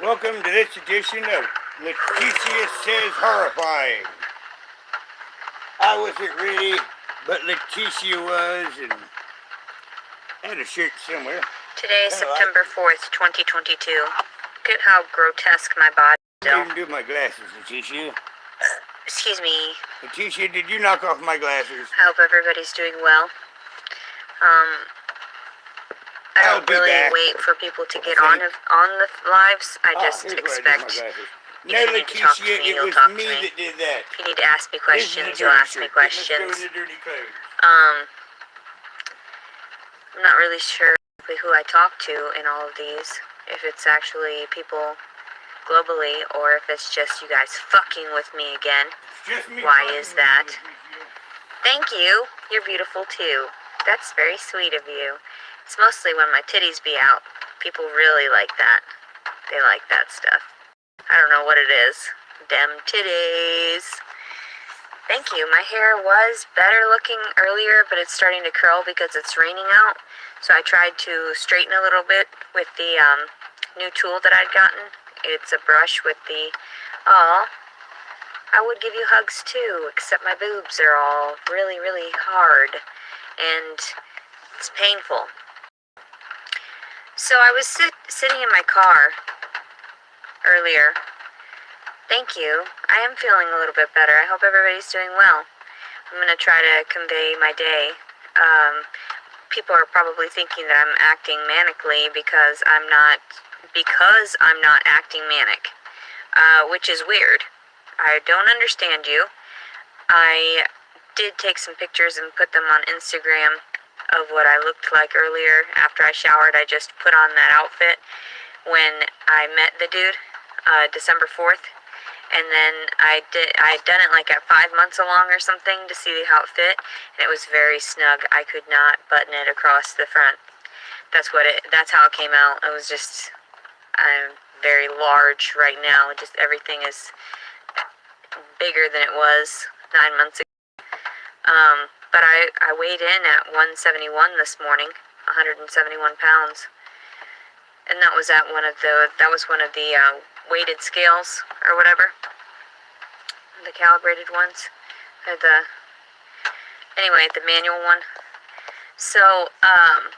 Welcome to this edition of Leticia Says Horrifying. I wasn't ready, but Leticia was, and I had a shirt somewhere. Today is September 4th, 2022. Look at how grotesque my body is. I didn't do my glasses, Leticia. Excuse me. Leticia, did you knock off my glasses? I hope everybody's doing well. I don't really wait for people to get on the lives. I just expect no, Leticia, it was me that did that. If you need to ask me questions, you'll ask me questions. I'm not really sure who I talk to in all of these. If it's actually people globally, or if it's just you guys fucking with me again. Why is that? Thank you. You're beautiful too. That's very sweet of you. It's mostly when my titties be out. People really like that. They like that stuff. I don't know what it is. Dem titties. Thank you. My hair was better looking earlier, but it's starting to curl because it's raining out. So I tried to straighten a little bit with the new tool that I'd gotten. It's a brush with the... I would give you hugs too, except my boobs are all really, really hard. And it's painful. So I was sitting in my car earlier. Thank you. I am feeling a little bit better. I hope everybody's doing well. I'm going to try to convey my day. People are probably thinking that I'm acting manically because I'm not acting manic, which is weird. I don't understand you. I did take some pictures and put them on Instagram of what I looked like earlier. After I showered, I just put on that outfit when I met the dude, December 4th. And then I'd done it like at 5 months along or something to see how it fit. And it was very snug. I could not button it across the front. That's how it came out. It was just, I'm very large right now. Just everything is bigger than it was 9 months ago. But I weighed in at 171 this morning, 171 pounds. And that was one of the weighted scales or whatever. The calibrated ones. Or the manual one. So, a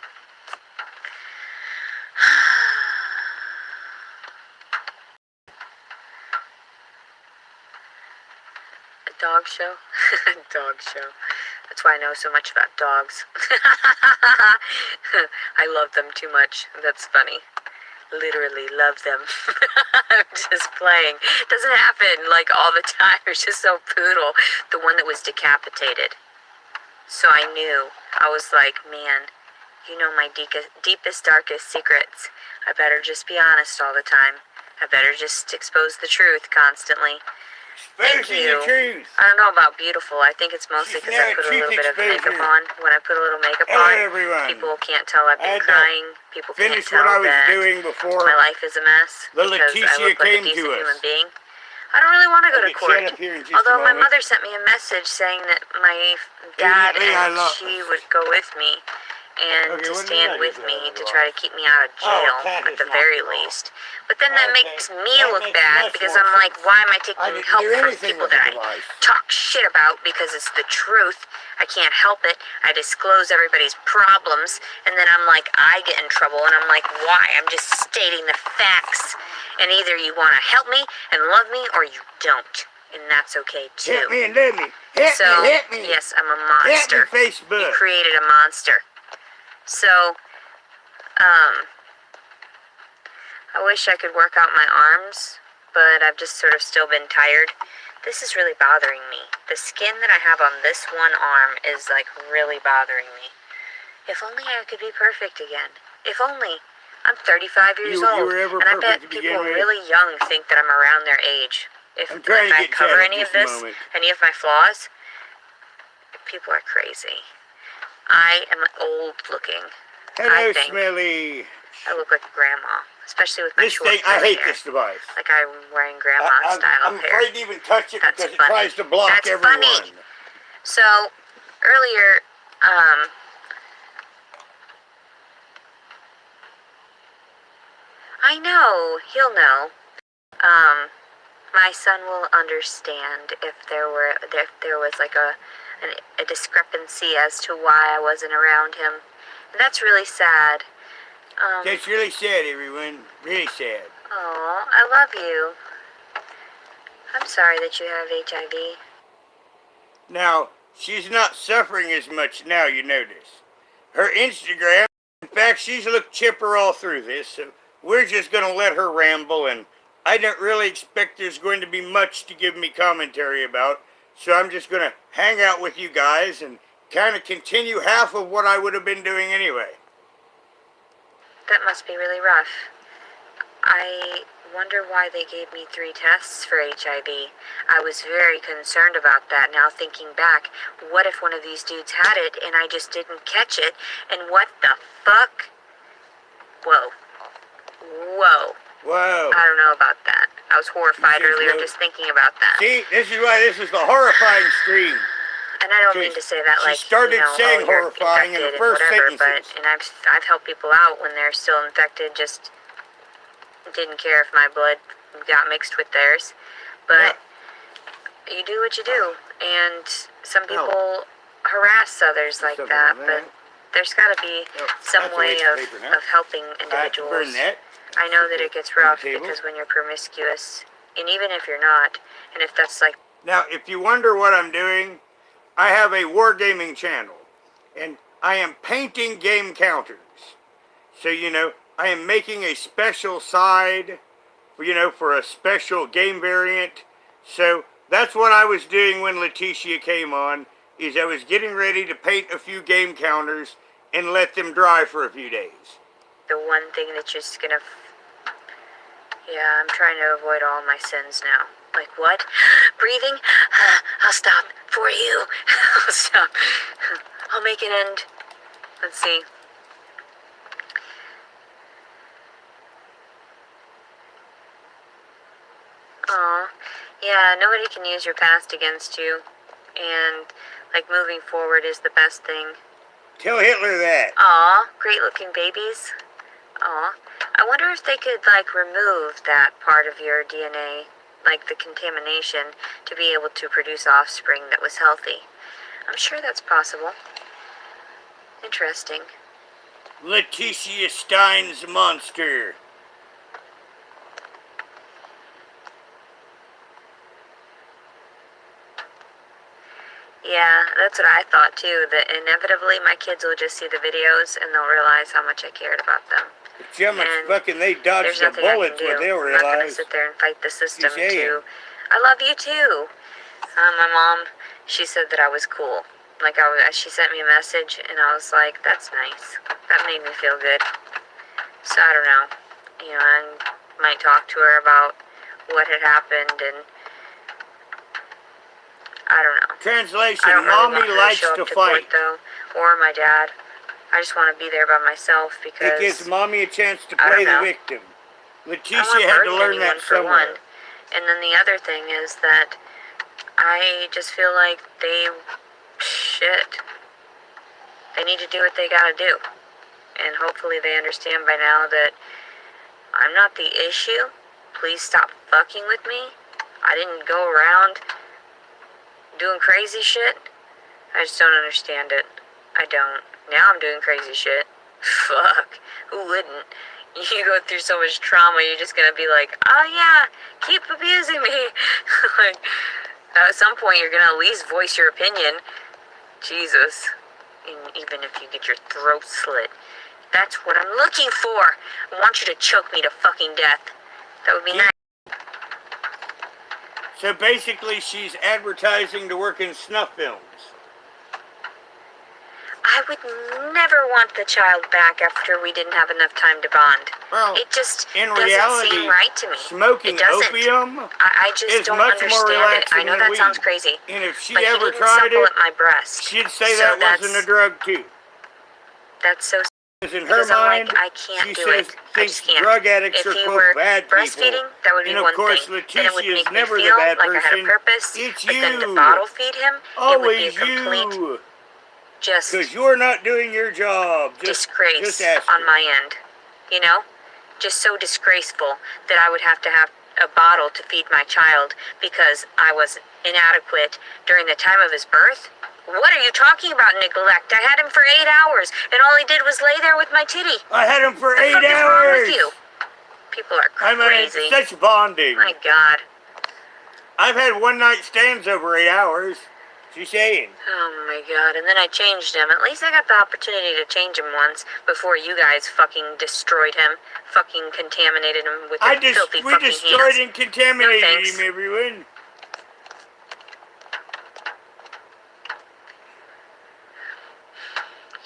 dog show? Dog show. That's why I know so much about dogs. I love them too much. That's funny. Literally love them. I'm just playing. It doesn't happen like all the time. It's just so poodle. The one that was decapitated. So I knew. I was like, man, you know my deepest, darkest secrets. I better just be honest all the time. I better just expose the truth constantly. Thank you. I don't know about beautiful. I think it's mostly because I put a little bit of makeup on. When I put a little makeup on, people can't tell I've been crying. People can't tell that my life is a mess because I look like a decent human being. I don't really want to go to court. Although my mother sent me a message saying that my dad and she would go with me and to stand with me to try to keep me out of jail at the very least. But then that makes me look bad because I'm like, why am I taking help from people that I talk shit about because it's the truth? I can't help it. I disclose everybody's problems and then I'm like, I get in trouble and I'm like, why? I'm just stating the facts. And either you want to help me and love me or you don't. And that's okay too. Help me and love me. Help me. Yes, I'm a monster. Help me, Facebook. You created a monster. So, I wish I could work out my arms, but I've just sort of still been tired. This is really bothering me. The skin that I have on this one arm is like really bothering me. If only I could be perfect again. If only. I'm 35 years old, and I bet people really young think that I'm around their age. If I cover any of this, any of my flaws, people are crazy. I am old looking. Hello, Smelly. I look like a grandma, especially with my short hair. I hate this device. Like I'm wearing grandma style hair. I'm afraid to even touch it because it tries to block everyone. Funny. So, earlier, I know. He'll know. My son will understand if there was like a discrepancy as to why I wasn't around him. And that's really sad. That's really sad, everyone. Really sad. Oh, I love you. I'm sorry that you have HIV. Now, she's not suffering as much now, you notice. Her Instagram, in fact, she's looked chipper all through this, so we're just going to let her ramble, and I don't really expect there's going to be much to give me commentary about, so I'm just going to hang out with you guys and kind of continue half of what I would have been doing anyway. That must be really rough. I wonder why they gave me 3 tests for HIV. I was very concerned about that. Now thinking back, what if one of these dudes had it and I just didn't catch it? And what the fuck? Whoa. Whoa. Whoa. I don't know about that. I was horrified earlier just thinking about that. See, this is why this is the horrifying stream. And I don't mean to say that like, she started saying horrifying in the first sentences. sentences. And I've helped people out when they're still infected, just didn't care if my blood got mixed with theirs. But you do what you do. And some people harass others like that, but there's got to be some way of helping individuals. I know that it gets rough because when you're promiscuous, and even if you're not, and if that's like... Now, if you wonder what I'm doing, I have a wargaming channel, and I am painting game counters. So, you know, I am making a special side, you know, for a special game variant. So that's what I was doing when Leticia came on, is I was getting ready to paint a few game counters and let them dry for a few days. The one thing that you're just gonna... Yeah, I'm trying to avoid all my sins now. Like what? Breathing? I'll stop for you. I'll stop. I'll make it end. Let's see. Aw. Yeah, nobody can use your past against you. And, like, moving forward is the best thing. Tell Hitler that. Aw, great looking babies. Aw. I wonder if they could, like, remove that part of your DNA, like the contamination, to be able to produce offspring that was healthy. I'm sure that's possible. Interesting. Leticia Stein's monster. Yeah, that's what I thought too, that inevitably my kids will just see the videos and they'll realize how much I cared about them. See how much fucking they dodged the bullets when they'll realize. I'm not gonna sit there and fight the system too. I love you too. My mom, she said that I was cool. Like, she sent me a message and I was like, that's nice. That made me feel good. So I don't know. You know, I might talk to her about what had happened, and I don't know. Translation, I don't really Mommy likes to fight. Court, though, or my dad. I just want to be there by myself because... It gives Mommy a chance to play the victim. Leticia had to learn that somewhere. And then the other thing is that I just feel like they need to do what they gotta do. And hopefully they understand by now that I'm not the issue. Please stop fucking with me. I didn't go around doing crazy shit. I just don't understand it. I don't. Now I'm doing crazy shit. Fuck. Who wouldn't? You go through so much trauma, you're just gonna be like, oh yeah, keep abusing me. Like, at some point you're gonna at least voice your opinion. Jesus. And even if you get your throat slit. That's what I'm looking for. I want you to choke me to fucking death. That would be nice. So basically she's advertising to work in snuff films. I would never want the child back after we didn't have enough time to bond. Well, it just in doesn't reality, seem right to me. Smoking opium I just don't understand it. I know that sounds crazy. And if she but ever he tried didn't it, my breast. she'd say so that wasn't a drug too. That's so because in her mind, like, I can't she do says it. I just can't. Drug addicts are quote bad people. Breastfeeding, that would be and one of course, thing. Leticia it would make is never me the feel bad like person. I had a purpose. It's but you. Then to bottle feed him, always it would be a complete you. Just because you're not doing your job. Disgrace on my end, you know? just so disgraceful that I would have to have a bottle to feed my child because I was inadequate during the time of his birth? What are you talking about, neglect? I had him for 8 hours, and all he did was lay there with my titty. I had him for The 8 fuck is hours. wrong with you? People are crazy. I mean, such bonding. My God. I've had one night stands over 8 hours. She's saying. Oh my God. And then I changed him. At least I got the opportunity to change him once before you guys fucking destroyed him. Fucking contaminated him with your filthy we fucking destroyed hands. and contaminated No, thanks. him, everyone.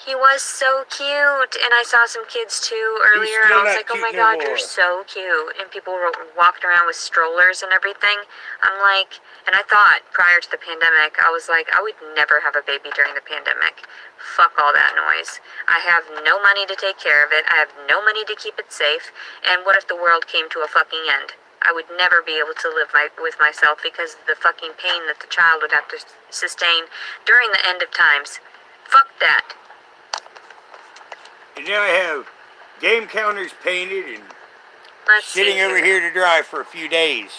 He was so cute, and I saw some kids too earlier, and I was like, oh my God, you're so cute. And people were walking around with strollers and everything. I'm like, and I thought prior to the pandemic, I was like, I would never have a baby during the pandemic. Fuck all that noise. I have no money to take care of it. I have no money to keep it safe. And what if the world came to a fucking end? I would never be able to live with myself because of the fucking pain that the child would have to sustain during the end of times. Fuck that. And now I have game counters painted and Let's sitting see over here to dry for a few days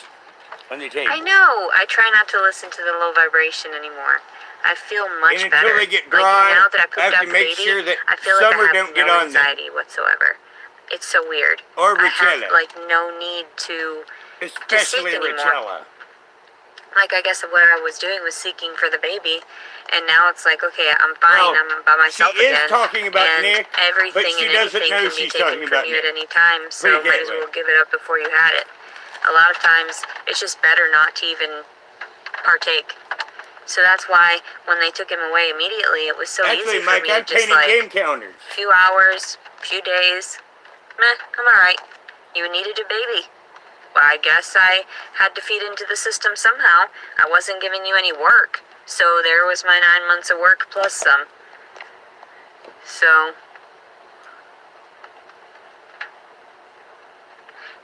on the table. I know. I try not to listen to the low vibration anymore. I feel much and better. until they get dry, like now that I I have pooped out to the make baby, sure that I feel summer like I don't have get no on them. anxiety whatsoever. It's so weird. Or I have Richella. like no need to Especially seek anymore. Richella. Like I guess what I was doing was seeking for the baby, and now it's like, okay, I'm fine. Well, I'm by myself she is again. talking about and Nick, everything but she and doesn't anything know can be she's taken talking from about you at Nick. any time. So Pretty might as well give it up before you had it. A lot of times, it's just better not to even partake. So that's why when they took him away immediately, it was so Actually, easy for Mike, me I'm to just painting like game counters. few hours, few days. Meh, I'm alright. You needed a baby. Well, I guess I had to feed into the system somehow. I wasn't giving you any work. So there was my 9 months of work plus some. So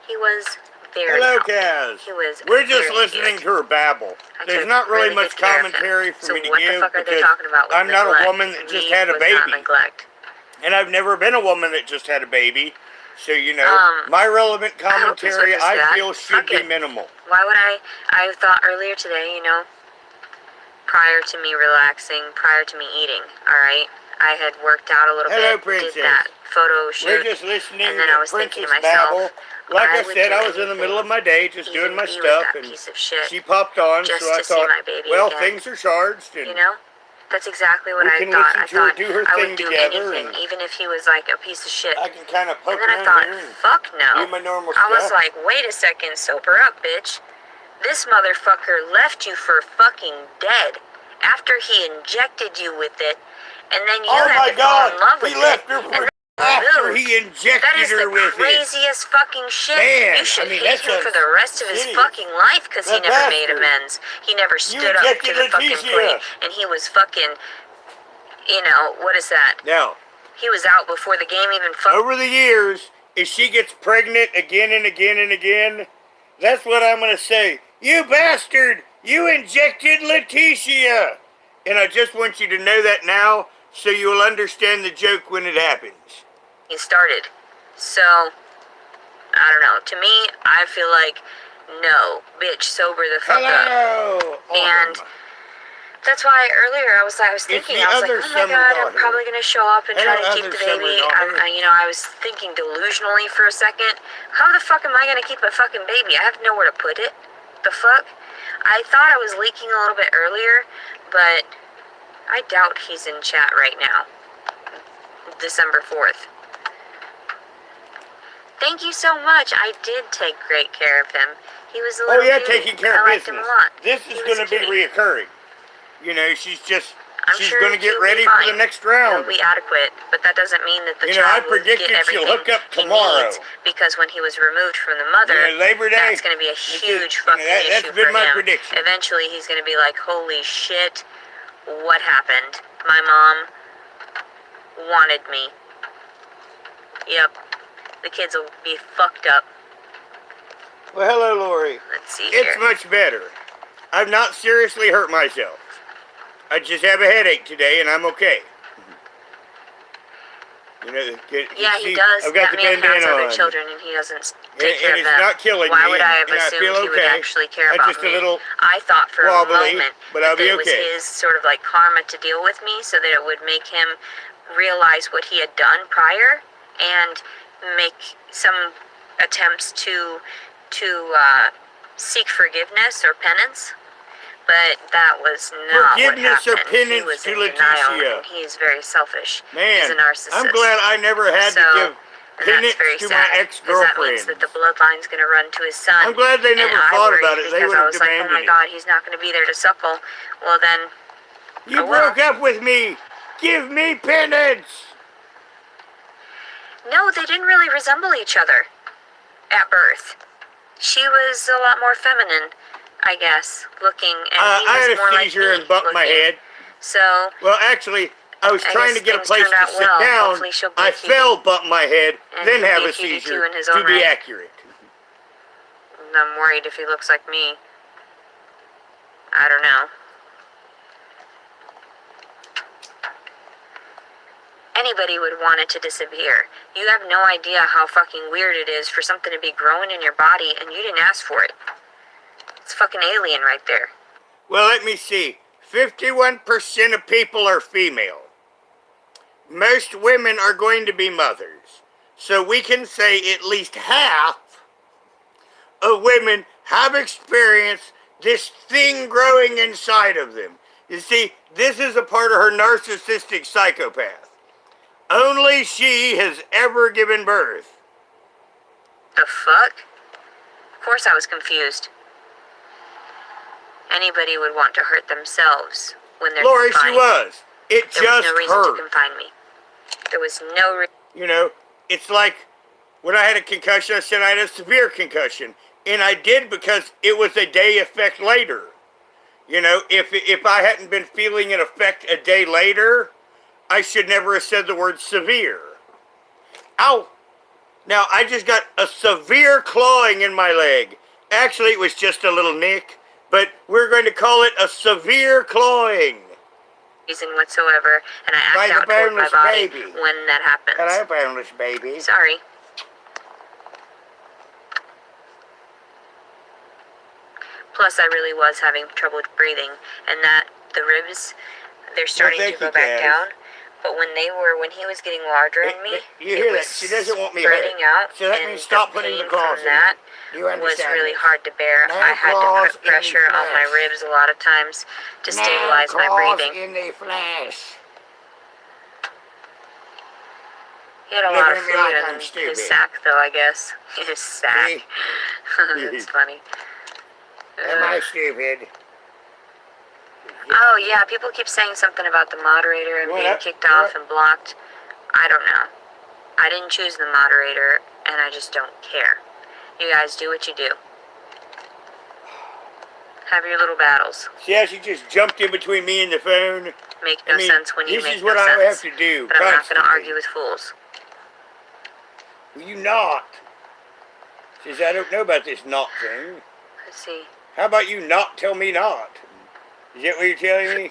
he was very Hello, helpful. Kaz. He was We're just very listening cute. to her babble. I There's took not really really much good care of him. commentary for So me to what the give fuck are they because talking about with I'm not neglect? a woman that just Me had a was not baby. neglect. And I've never been a woman that just had a baby. So, you know, my relevant I hope this commentary, was I that. feel, should Fuck be it. minimal. Why would I thought earlier today, you know, prior to me relaxing, prior to me eating, alright? I had worked out a little Hello, bit, Princess. did that photo shoot, We're just listening and then to I was thinking Princess to myself, babble. Like I would said, do I was in the middle of my day just anything, doing my even be with stuff, that and piece of shit, she popped on, just so I to see thought, my baby well, again. things are charged, and You know? That's exactly what we I can thought. listen I to her thought do her I thing would do together, anything, and even if he was like a piece of shit. I can kind of poke And then I around thought, here and fuck no. do my normal I was stuff. like, wait a second, sober up, bitch. This motherfucker left you for fucking dead after he injected you with it, and then you Oh had my to fall in God, love with he it. left her for and after moved. he injected That is her the with it. craziest fucking shit. Man, You should I mean, hate that him for sounds the rest of his shitty. fucking life because he That never made bastard. amends. He never stood up to injected the fucking Leticia. plate, and he was fucking, you know, what is that? Now, He was out before the game even fucking. over the years, if she gets pregnant again and again and again, that's what I'm going to say. You bastard! You injected Leticia! And I just want you to know that now so you'll understand the joke when it happens. He started. So, I don't know. To me, I feel like, no, bitch, sober the fuck up. Hello! And that's why earlier I was thinking, I was like, oh my God, I'm probably going to show up and try to keep the baby. I was thinking delusionally for a second. How the fuck am I going to keep a fucking baby? I have nowhere to put it. The fuck? I thought I was leaking a little bit earlier, but I doubt he's in chat right now. December 4th. Thank you so much. I did take great care of him. He was a little cutie. taking care of I liked him business. a lot. This He is was going to a be cutie. reoccurring. You know, she's I'm sure going to get he'll be ready for the fine. next round. He'll be adequate, but that doesn't mean that the You know, I child will predicted get she'll everything hook up he tomorrow. needs, because when he was removed from the mother, You know, Labor Day, that's going to be a huge fucking that's issue been for my him. prediction. Eventually, he's going to be like, holy shit, what happened? My mom wanted me. Yep, the kids will be fucked up. Well, hello, Lori. Let's see It's here. much better. I've not seriously hurt myself. I just have a headache today, and I'm okay. You know, Yeah, see, he does. I've got That the man has bandana other on. children, and he doesn't take care And of it's them. not killing Why me, would I have and I assumed feel he would okay. actually care I'm about just a me? little I thought for wobbly, a moment but I'll that be it was okay. his sort of like karma to deal with me, so that it would make him realize what he had done prior and make some attempts to seek forgiveness or penance. But that was not what Forgiveness or happened. He penance was to in denial, Leticia. and he is very selfish. Man, He's a narcissist. I'm glad I never had to give And that's penance very to sad, my because that means ex-girlfriends. that the bloodline's going to run to his son. I'm glad they never and thought I about worried it. They because would I have was like, oh demanded my God, he's not going to be there to suckle. Well then, it. You broke up with me. Give me penance. no, they didn't really resemble each other at birth. She was a lot more feminine, I guess, looking, and he I was had more a like seizure me and bumped my looking. head. So, Well, actually, I was I trying guess to get a things place turned to out sit well. down. Hopefully she'll be I a cutie. fell, bumped my head, And then he'll have be a a cutie seizure too in his to own be right. accurate. I'm worried if he looks like me. I don't know. Anybody would want it to disappear. You have no idea how fucking weird it is for something to be growing in your body and you didn't ask for it. It's fucking alien right there. Well, let me see. 51% of people are female. Most women are going to be mothers. So we can say at least half of women have experienced this thing growing inside of them. You see, this is a part of her narcissistic psychopath. Only she has ever given birth. The fuck? Of course I was confused. Anybody would want to hurt themselves when they're Lori, she confined. was. It There was just no reason hurt. to confine me. There was no reason. You know, it's like when I had a concussion, I said I had a severe concussion. And I did because it was a day effect later. You know, if I hadn't been feeling an effect a day later, I should never have said the word severe. Ow! Now, I just got a severe clawing in my leg. Actually, it was just a little nick, but we're going to call it a severe clawing. Reason whatsoever, and I Like act a out toward my boneless body baby. when that happens. Hello, boneless baby. Sorry. Plus, I really was having trouble breathing, and that the ribs, they're starting to go back down. But when he was getting larger in me, You it hear was that? She doesn't want me spreading out, So that and means stop the putting the pain claws from in that there. You was understand really this? hard to bear. No I had to claws put pressure in the on my flesh. ribs a lot of times to stabilize my breathing. in the flesh. He had a lot of Looking at me fluid like I'm in stupid. his sack, though, I guess. His sack. See? That's funny. Am I stupid? Oh, yeah, people keep saying something about the moderator and being kicked off and blocked. I don't know. I didn't choose the moderator, and I just don't care. You guys do what you do. Have your little battles. See how she just jumped in between me and the phone? Make no sense when you this make is what no I have sense. to do. But I'm not going to constantly. argue with fools. Will you not? Says I don't know about this not thing. Let's see. How about you not tell me not? Is that what you're telling me?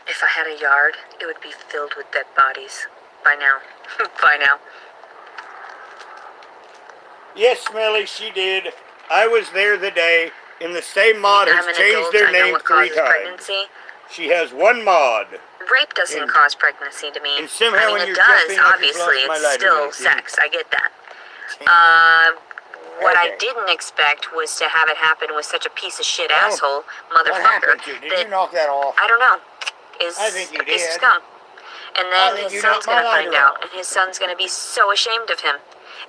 If I had a yard, it would be filled with dead bodies. By now. By now. Yes, Smelly, she did. I was there the day, and the same mod has I'm an changed adult. their I know name what 3 causes times. pregnancy. She has one mod. Rape doesn't cause pregnancy to me. and somehow I mean, when it you're does, jumping, I just obviously. lost my It's lighter, still Lacey. sex. I get that. What I didn't expect was to have it happen with such a piece of shit asshole What motherfucker. happened to you? Did you knock that off? I don't know. I think you a piece of did. scum. And I then think his you son's knocked my gonna find lighter out, off. and his son's gonna be so ashamed of him.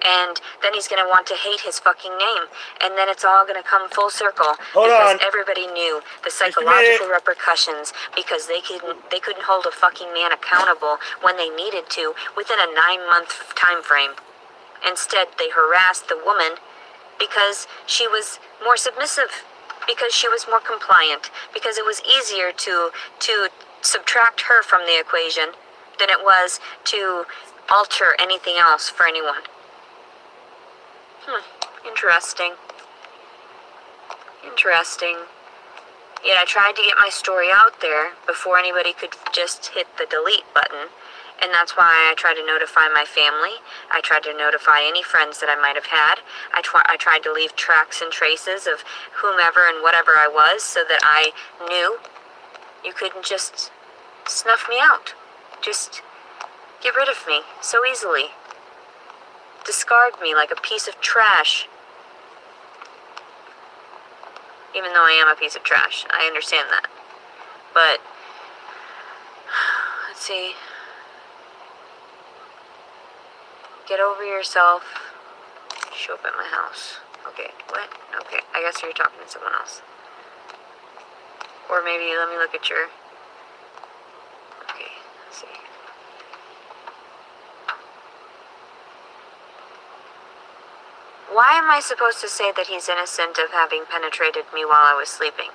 And then he's gonna want to hate his fucking name. And then it's all gonna come full circle Hold because on. everybody knew the a psychological minute. repercussions because they couldn't hold a fucking man accountable when they needed to within a 9-month time frame. Instead, they harassed the woman because she was more submissive, because she was more compliant, because it was easier to subtract her from the equation than it was to alter anything else for anyone. Interesting. Interesting. Yet I tried to get my story out there before anybody could just hit the delete button, And that's why I tried to notify my family. I tried to notify any friends that I might have had. I tried to leave tracks and traces of whomever and whatever I was so that I knew you couldn't just snuff me out. Just get rid of me so easily. Discard me like a piece of trash. Even though I am a piece of trash. I understand that. But, let's see. Get over yourself. Show up at my house. Okay, what? Okay, I guess you're talking to someone else. Or maybe let me look at your... Okay, let's see. Why am I supposed to say that he's innocent of having penetrated me while I was sleeping?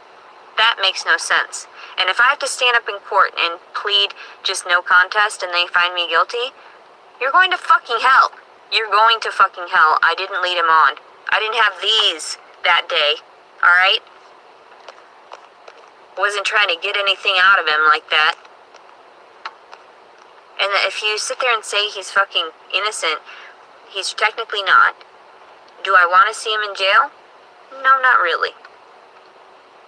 That makes no sense. And if I have to stand up in court and plead just no contest and they find me guilty, you're going to fucking hell. You're going to fucking hell. I didn't lead him on. I didn't have these that day, alright? Wasn't trying to get anything out of him like that. And if you sit there and say he's fucking innocent, he's technically not. Do I want to see him in jail? No, not really.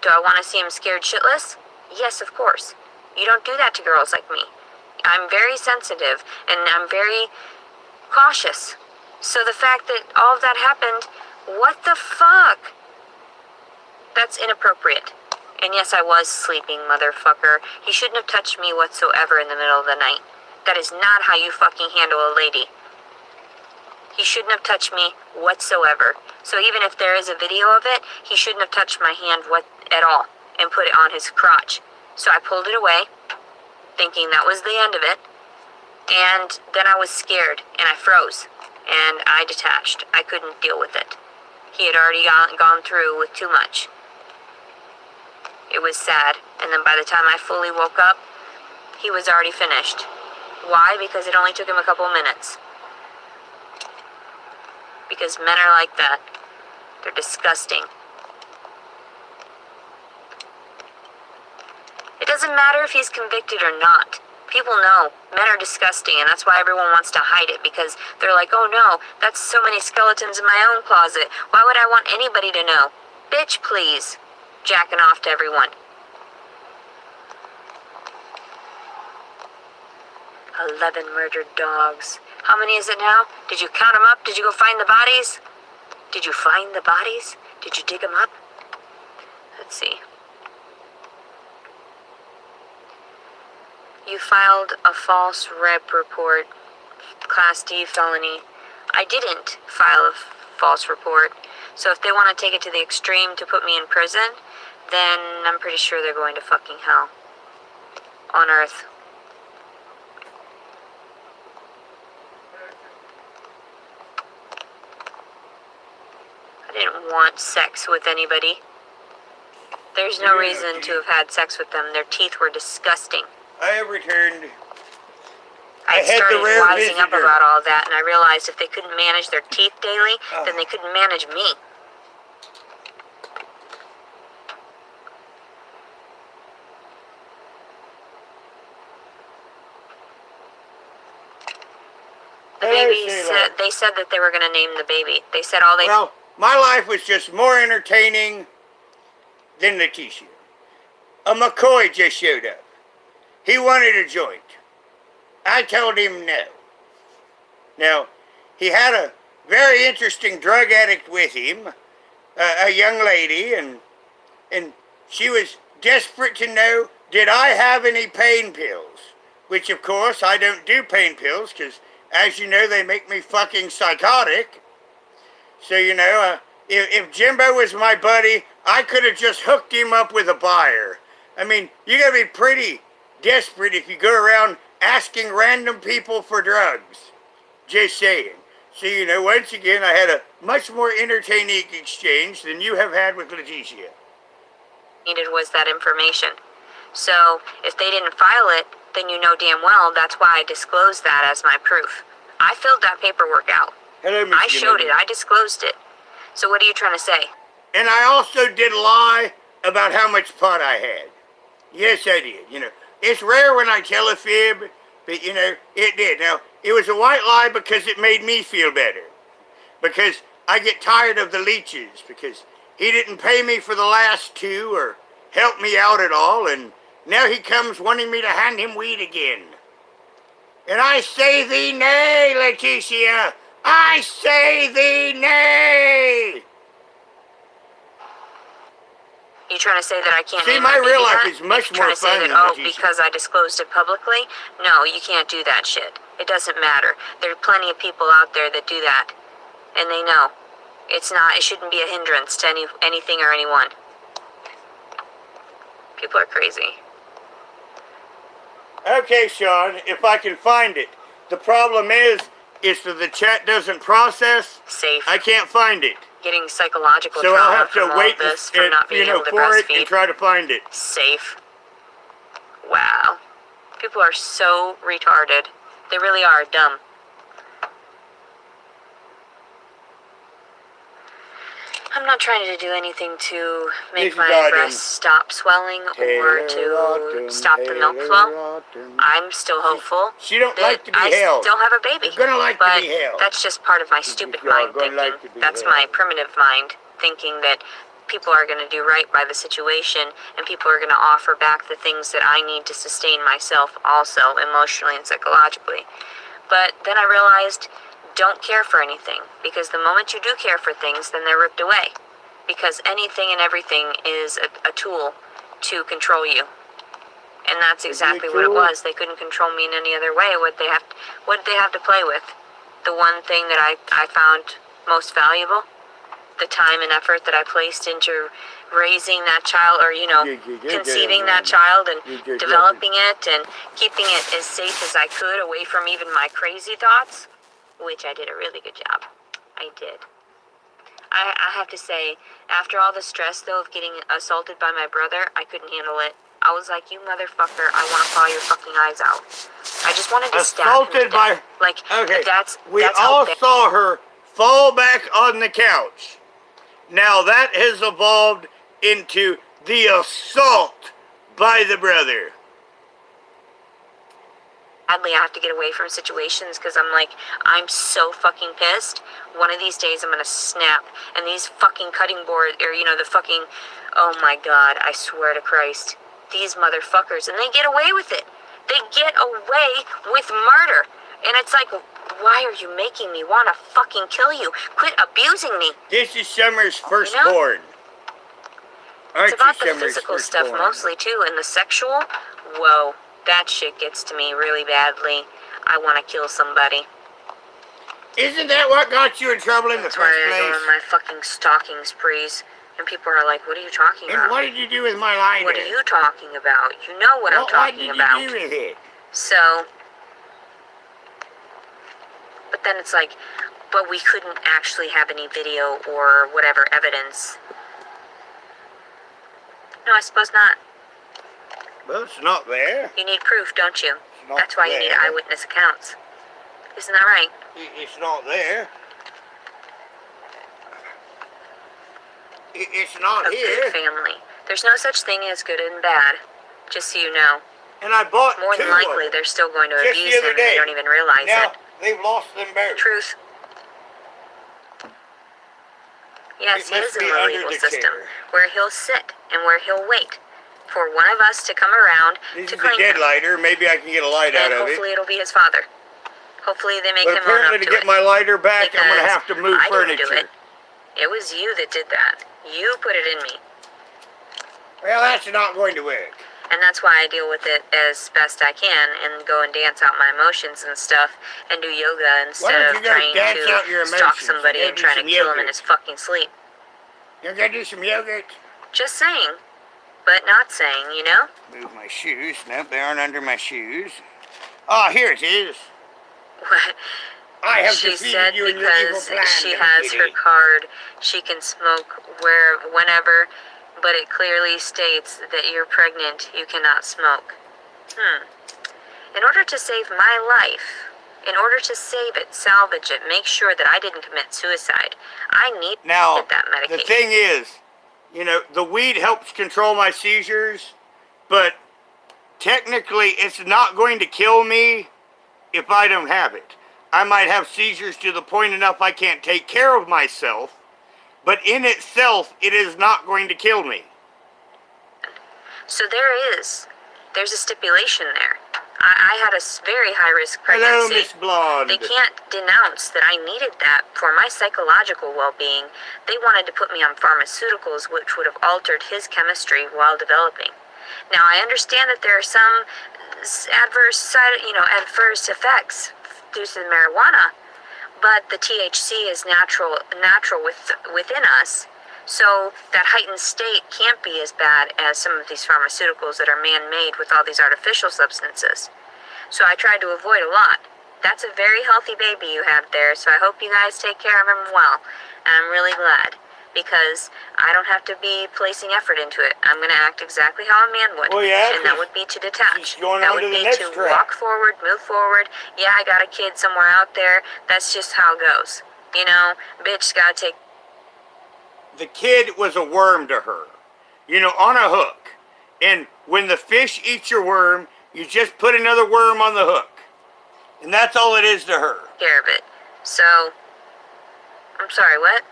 Do I want to see him scared shitless? Yes, of course. You don't do that to girls like me. I'm very sensitive, and I'm very cautious. So the fact that all of that happened, what the fuck? That's inappropriate. And yes, I was sleeping, motherfucker. He shouldn't have touched me whatsoever in the middle of the night. That is not how you fucking handle a lady. He shouldn't have touched me whatsoever. So even if there is a video of it, he shouldn't have touched my hand at all and put it on his crotch. So I pulled it away, thinking that was the end of it. And then I was scared, and I froze, and I detached. I couldn't deal with it. He had already gone through with too much. It was sad, and then by the time I fully woke up, he was already finished. Why? Because it only took him a couple minutes. Because men are like that. They're disgusting. It doesn't matter if he's convicted or not. People know men are disgusting, and that's why everyone wants to hide it, because they're like, oh no, that's so many skeletons in my own closet. Why would I want anybody to know? Bitch, please. Jacking off to everyone. 11 murdered dogs. How many is it now? Did you count them up? Did you go find the bodies? Did you find the bodies? Did you dig them up? Let's see. You filed a false rep report, Class D felony. I didn't file a false report. So if they want to take it to the extreme to put me in prison, then I'm pretty sure they're going to fucking hell. On Earth. I didn't want sex with anybody. There's no reason to have had sex with them. Their teeth were disgusting. I have returned. I started wising up about all that, and I realized if they couldn't manage their teeth daily, then they couldn't manage me. The baby said, they said that they were going to name the baby. They said all they... Well, my life was just more entertaining than Leticia. A McCoy just showed up. He wanted a joint. I told him no. Now, he had a very interesting drug addict with him, a young lady, and she was desperate to know, did I have any pain pills? Which, of course, I don't do pain pills, because, as you know, they make me fucking psychotic. So, you know, if Jimbo was my buddy, I could have just hooked him up with a buyer. I mean, you gotta be pretty desperate if you go around asking random people for drugs. Just saying. So, you know, once again, I had a much more entertaining exchange than you have had with Leticia. Needed was that information. So, if they didn't file it, then you know damn well that's why I disclosed that as my proof. I filled that paperwork out. Hello, Miss I showed it. I disclosed it. So what are you trying to say? And I also did lie about how much pot I had. Yes, I did. You know, it's rare when I tell a fib, But, you know, it did. Now, it was a white lie because it made me feel better. Because I get tired of the leeches. Because he didn't pay me for the last two or help me out at all. And now he comes wanting me to hand him weed again. And I say thee nay, Leticia. I say thee nay. You trying to say that I can't See, name my my baby real life that? is much You're trying more to say fun that, than oh, Leticia. because I disclosed it publicly? No, you can't do that shit. It doesn't matter. There are plenty of people out there that do that. And they know. It shouldn't be a hindrance to anything or anyone. People are crazy. Okay, Sean, if I can find it. The problem is that the chat doesn't process. Safe. I can't find it. Getting psychological So I'll trauma have from to all wait of this, from not being able to for it and breastfeed. try to find it. Safe. Wow. People are so retarded. They really are dumb. I'm not trying to do anything to make my breasts stop swelling or to stop the milk flow. I'm still hopeful. She don't like to be I held. still have a baby. You're gonna like but to be held. that's just part of my stupid mind thinking. That's my primitive mind thinking that people are going to do right by the situation and people are going to offer back the things that I need to sustain myself also emotionally and psychologically. But then I realized, don't care for anything, because the moment you do care for things, then they're ripped away, because anything and everything is a tool to control you. And that's exactly what it was. They couldn't control me in any other way. What did they have to play with? The one thing that I found most valuable, the time and effort that I placed into raising that child, or conceiving that child and developing it and keeping it as safe as I could away from even my crazy thoughts, which I did a really good job. I did. I have to say, after all the stress, though, of getting assaulted by my brother, I couldn't handle it. I was like, you motherfucker, I want to claw your fucking eyes out. I just wanted to stab him to death. Okay, we that's all saw her fall back on the couch. Now that has evolved into the assault by the brother. Sadly, I have to get away from situations because I'm so fucking pissed. One of these days I'm gonna snap, and these fucking cutting boards, or the fucking, oh my god, I swear to Christ, these motherfuckers, and they get away with it. They get away with murder, and it's like, why are you making me want to fucking kill you? Quit abusing me. This is Summer's firstborn. It's about the physical stuff mostly too, and the sexual, whoa. That shit gets to me really badly. I want to kill somebody. Isn't that what got you in trouble in the first place? That's why I go on my fucking stalking sprees. And people are like, what are you talking about? And what did you do with my lighter? What are you talking about? You know what I'm talking about. What did you do with it? So, but then it's like, but we couldn't actually have any video or whatever evidence. No, I suppose not. Well, it's not there. You need proof, don't you? That's why you need eyewitness accounts. Isn't that right? It's not there. It's not here. Good family. There's no such thing as good and bad, just so you know. And I bought more than likely they're still going to abuse him and they don't even realize it. Now, they've lost them both. Truth. Yes, he is in the legal system, where he'll sit and where he'll wait for one of us to come around to claim him. This is a dead lighter. Maybe I can get a light out of it. And hopefully it'll be his father. Hopefully they make him own up to it. But apparently to get my lighter back, I'm going to have to move furniture. I didn't do it. It was you that did that. You put it in me. Well, that's not going to work. And that's why I deal with it as best I can and go and dance out my emotions and stuff and do yoga instead of trying to stalk somebody and trying to kill him in his fucking sleep. You're going to do some yoga? Just saying. But not saying, you know? Move my shoes. Nope, they aren't under my shoes. Oh, here it is. What? I have she said because she has her card, she can smoke whenever, but it clearly states that you're pregnant, you cannot smoke. In order to save my life, in order to save it, salvage it, make sure that I didn't commit suicide, I need to get that medication. The thing is, the weed helps control my seizures, but technically it's not going to kill me if I don't have it. I might have seizures to the point enough I can't take care of myself, but in itself, it is not going to kill me. So there's a stipulation there. I had a very high-risk pregnancy. Hello, Miss Blonde. They can't denounce that I needed that for my psychological well-being. They wanted to put me on pharmaceuticals, which would have altered his chemistry while developing. Now, I understand that there are some adverse effects due to the marijuana, but the THC is natural within us, so that heightened state can't be as bad as some of these pharmaceuticals that are man-made with all these artificial substances. So I tried to avoid a lot. That's a very healthy baby you have there, so I hope you guys take care of him well, and I'm really glad, because I don't have to be placing effort into it. I'm going to act exactly how a man would, Well, yeah, and that would be to detach. going That on would to the be next to track. walk forward, move forward. Yeah, I got a kid somewhere out there. That's just how it goes. You know, bitch got to take... The kid was a worm to her, on a hook. And when the fish eats your worm, you just put another worm on the hook. And that's all it is to her. care of it. So, I'm sorry, what?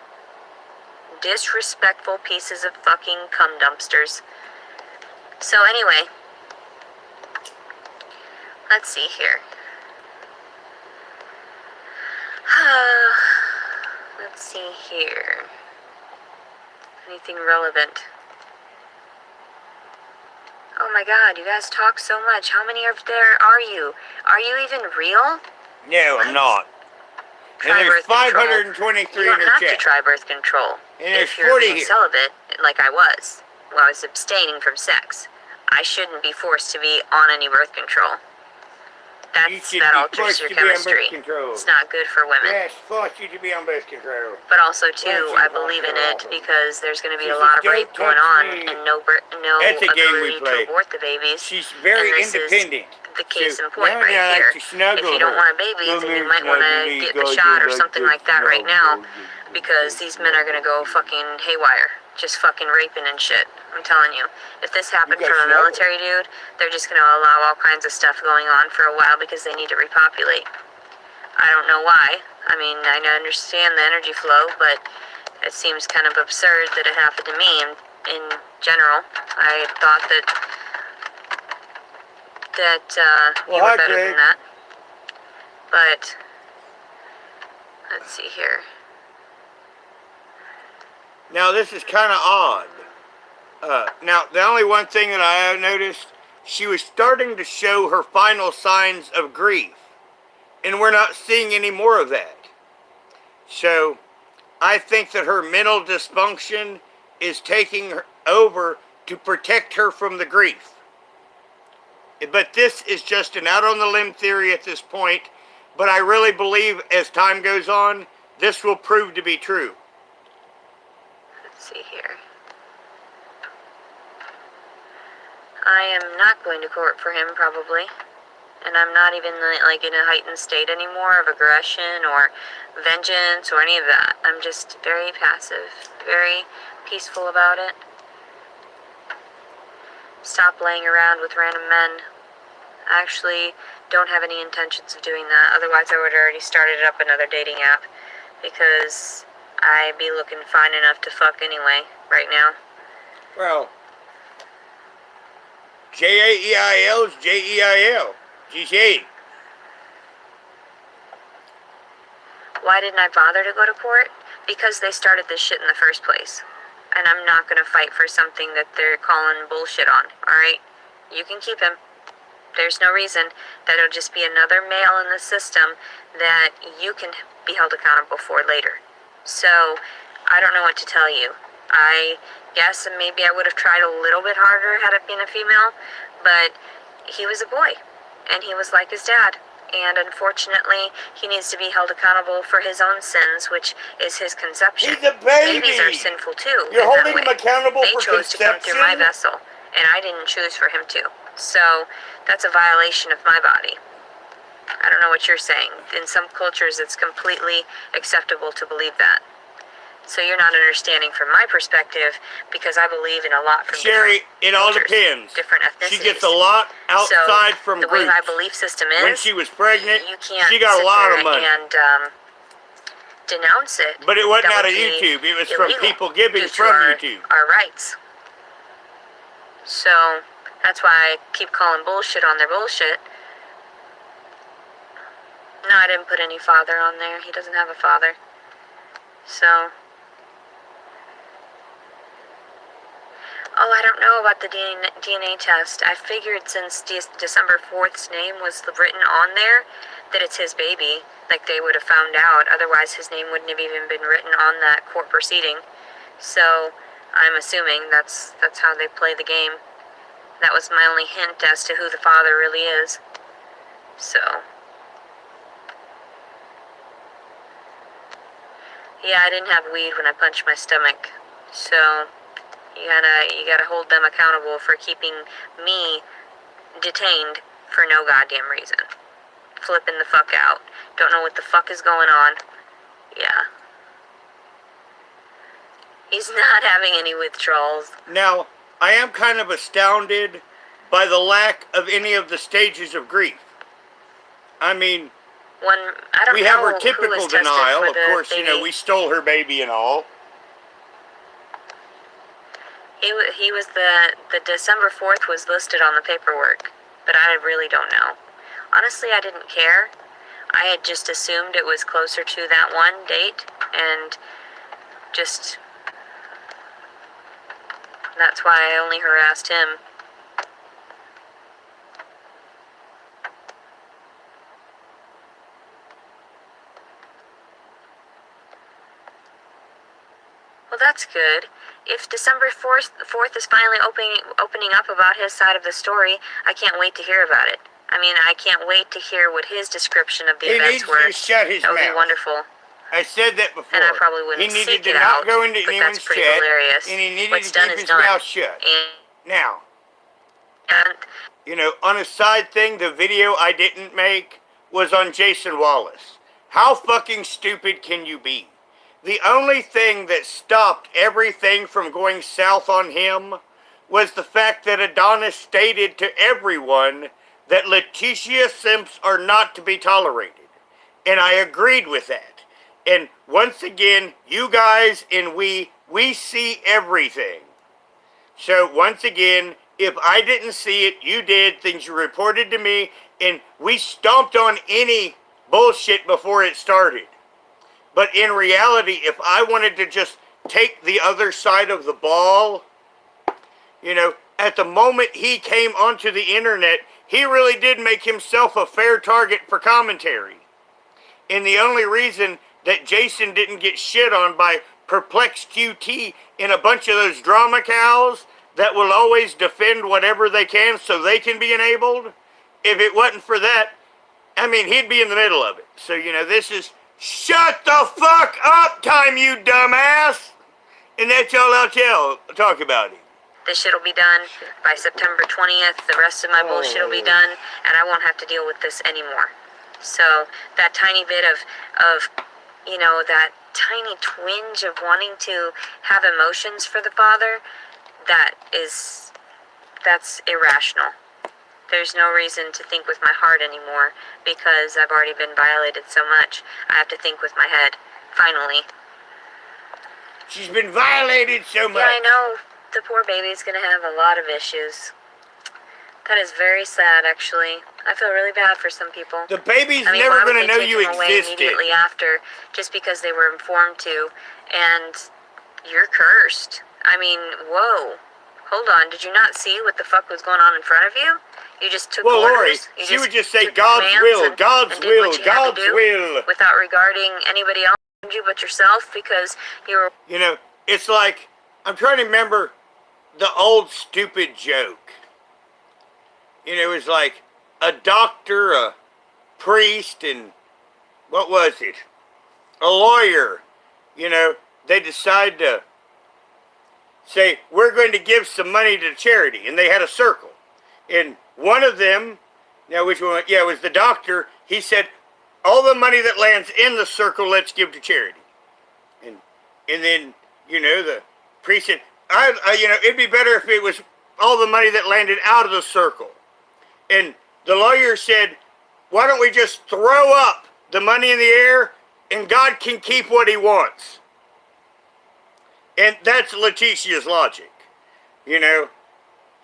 Disrespectful pieces of fucking cum dumpsters. So anyway, let's see here. Let's see here. Anything relevant? Oh my god, you guys talk so much. How many of there are you? Are you even real? No, I'm not. And Try there's birth control. 523 You in don't her have to chat. try birth control. And there's If you're 40 being here. celibate, like I was, while I was abstaining from sex, I shouldn't be forced to be on any birth control. You should That be alters forced your to be on birth chemistry. control. It's not good for women. Yes, force you to be on birth control. But also, too, Well, I she's believe in not it because there's going to be a She's lot of don't rape going touch on me. and no That's a game we ability play. to abort the babies. She's very And this is independent. the case So, in point now right I here. like to snuggle If you don't her. want a baby, Come then here, you might want to snuggle me, get go a shot or like something this, like that right now, snuggle. because these men are going to go fucking haywire. Just fucking raping and shit. I'm telling you. If this happened You from a guys snuggle. military dude, they're just going to allow all kinds of stuff going on for a while because they need to repopulate. I don't know why. I mean, I understand the energy flow, but it seems kind of absurd that it happened to me in general. I thought that you Well, were hi, better Craig. than that. But, let's see here. Now, this is kind of odd. Now, the only one thing that I have noticed, she was starting to show her final signs of grief. And we're not seeing any more of that. So, I think that her mental dysfunction is taking her over to protect her from the grief. But this is just an out on the limb theory at this point. But I really believe as time goes on, this will prove to be true. Let's see here. I am not going to court for him, probably. And I'm not even, like, in a heightened state anymore of aggression or vengeance or any of that. I'm just very passive, very peaceful about it. Stop laying around with random men. I actually don't have any intentions of doing that. Otherwise, I would have already started up another dating app. Because I'd be looking fine enough to fuck anyway, right now. Well, Jaeil is Jaeil. GJ. Why didn't I bother to go to court? Because they started this shit in the first place. And I'm not gonna fight for something that they're calling bullshit on, alright? You can keep him. There's no reason that it'll just be another male in the system that you can be held accountable for later. So, I don't know what to tell you. I guess maybe I would have tried a little bit harder had it been a female, but he was a boy, and he was like his dad. And unfortunately, he needs to be held accountable for his own sins, which is his conception. He's a baby. Babies are sinful too. You're in that holding him way. accountable They for chose to come through my conception? vessel, and I didn't choose for him to. So, that's a violation of my body. I don't know what you're saying. In some cultures, it's completely acceptable to believe that. So you're not understanding from my perspective, because I believe in a lot from Sherry, it all cultures, depends. different ethnicities. She gets a lot outside from the groups. way my belief system is, when she was pregnant, you can't she got a lot of money. And denounce it. But it wasn't That out of would be YouTube. It was from illegal people giving due to from YouTube. our rights. So that's why I keep calling bullshit on their bullshit. No, I didn't put any father on there. He doesn't have a father. So. Oh, I don't know about the DNA test. I figured since December 4th's name was written on there, that it's his baby. Like, they would have found out. Otherwise, his name wouldn't have even been written on that court proceeding. So, I'm assuming that's how they play the game. That was my only hint as to who the father really is. So. Yeah, I didn't have weed when I punched my stomach. So, you gotta hold them accountable for keeping me detained for no goddamn reason. Flipping the fuck out. Don't know what the fuck is going on. Yeah. He's not having any withdrawals. Now, I am kind of astounded by the lack of any of the stages of grief. I mean, we have her typical denial. Of course, you know, we stole her baby and all. He was the December 4th was listed on the paperwork, but I really don't know. Honestly, I didn't care. I had just assumed it was closer to that one date, and just, that's why I only harassed him. Well, that's good. If December 4th is finally opening up about his side of the story, I can't wait to hear about it. I mean, I can't wait to hear what his description of the events were. He needs to shut his mouth. That would be wonderful. I said that before. And I probably wouldn't He needed seek to it not out, go into but anyone's that's pretty chat, hilarious. and he needed What's to done keep is his done. mouth shut. Now, And you know, on a side thing, the video I didn't make was on Jason Wallace. How fucking stupid can you be? The only thing that stopped everything from going south on him was the fact that Adonis stated to everyone that Leticia simps are not to be tolerated. And I agreed with that. And once again, you guys and we see everything. So once again, if I didn't see it, you did, things you reported to me, and we stomped on any bullshit before it started. But in reality, if I wanted to just take the other side of the ball, you know, at the moment he came onto the internet, he really did make himself a fair target for commentary. And the only reason that Jason didn't get shit on by Perplex QT and a bunch of those drama cows that will always defend whatever they can so they can be enabled, if it wasn't for that, I mean, he'd be in the middle of it. So, you know, this is shut the fuck up time, you dumbass! And that's all I'll talk about it. this shit will be done by September 20th. The rest of my bullshit will be done, and I won't have to deal with this anymore. So that tiny bit of you know, that tiny twinge of wanting to have emotions for the father, that's irrational. There's no reason to think with my heart anymore because I've already been violated so much. I have to think with my head, finally. She's been violated so much. Yeah, I know. The poor baby's gonna have a lot of issues. That is very sad, actually. I feel really bad for some people. The baby's I mean, never why would going to know they take you him away existed. immediately after, just because they were informed to, and you're cursed. I mean, whoa. Hold on, did you not see what the fuck was going on in front of you? You just took Well, Lori, orders. she would just say, took God's commands will, and God's did will, what you had to God's do will. without regarding anybody else around you but yourself, because you were... You know, it's like, I'm trying to remember the old stupid joke. You know, it was like a doctor, a priest, and what was it? A lawyer. You know, they decide to say, we're going to give some money to charity. And they had a circle. And one of them, now which one? Yeah, it was the doctor. He said, all the money that lands in the circle, let's give to charity. And And then, the priest said, it'd be better if it was all the money that landed out of the circle. And the lawyer said, why don't we just throw up the money in the air and God can keep what he wants? And that's Leticia's logic.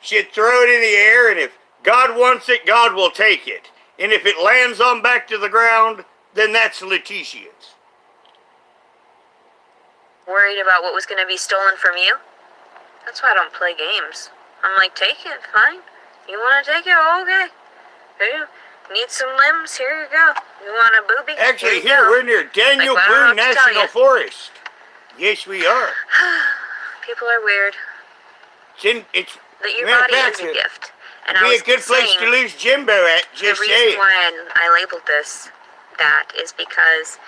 She'd throw it in the air, and if God wants it, God will take it. And if it lands on back to the ground, then that's Leticia's. Worried about what was going to be stolen from you? That's why I don't play games. I'm like, take it, fine. You want to take it? Okay. Here you need some limbs? Here you go. You want a boobie? Actually, here we're near Daniel Boone National Forest. Yes, we are. People are weird. It's that your body is a gift. And be a good place to lose Jimbo at, just saying. The reason why I labeled this that is because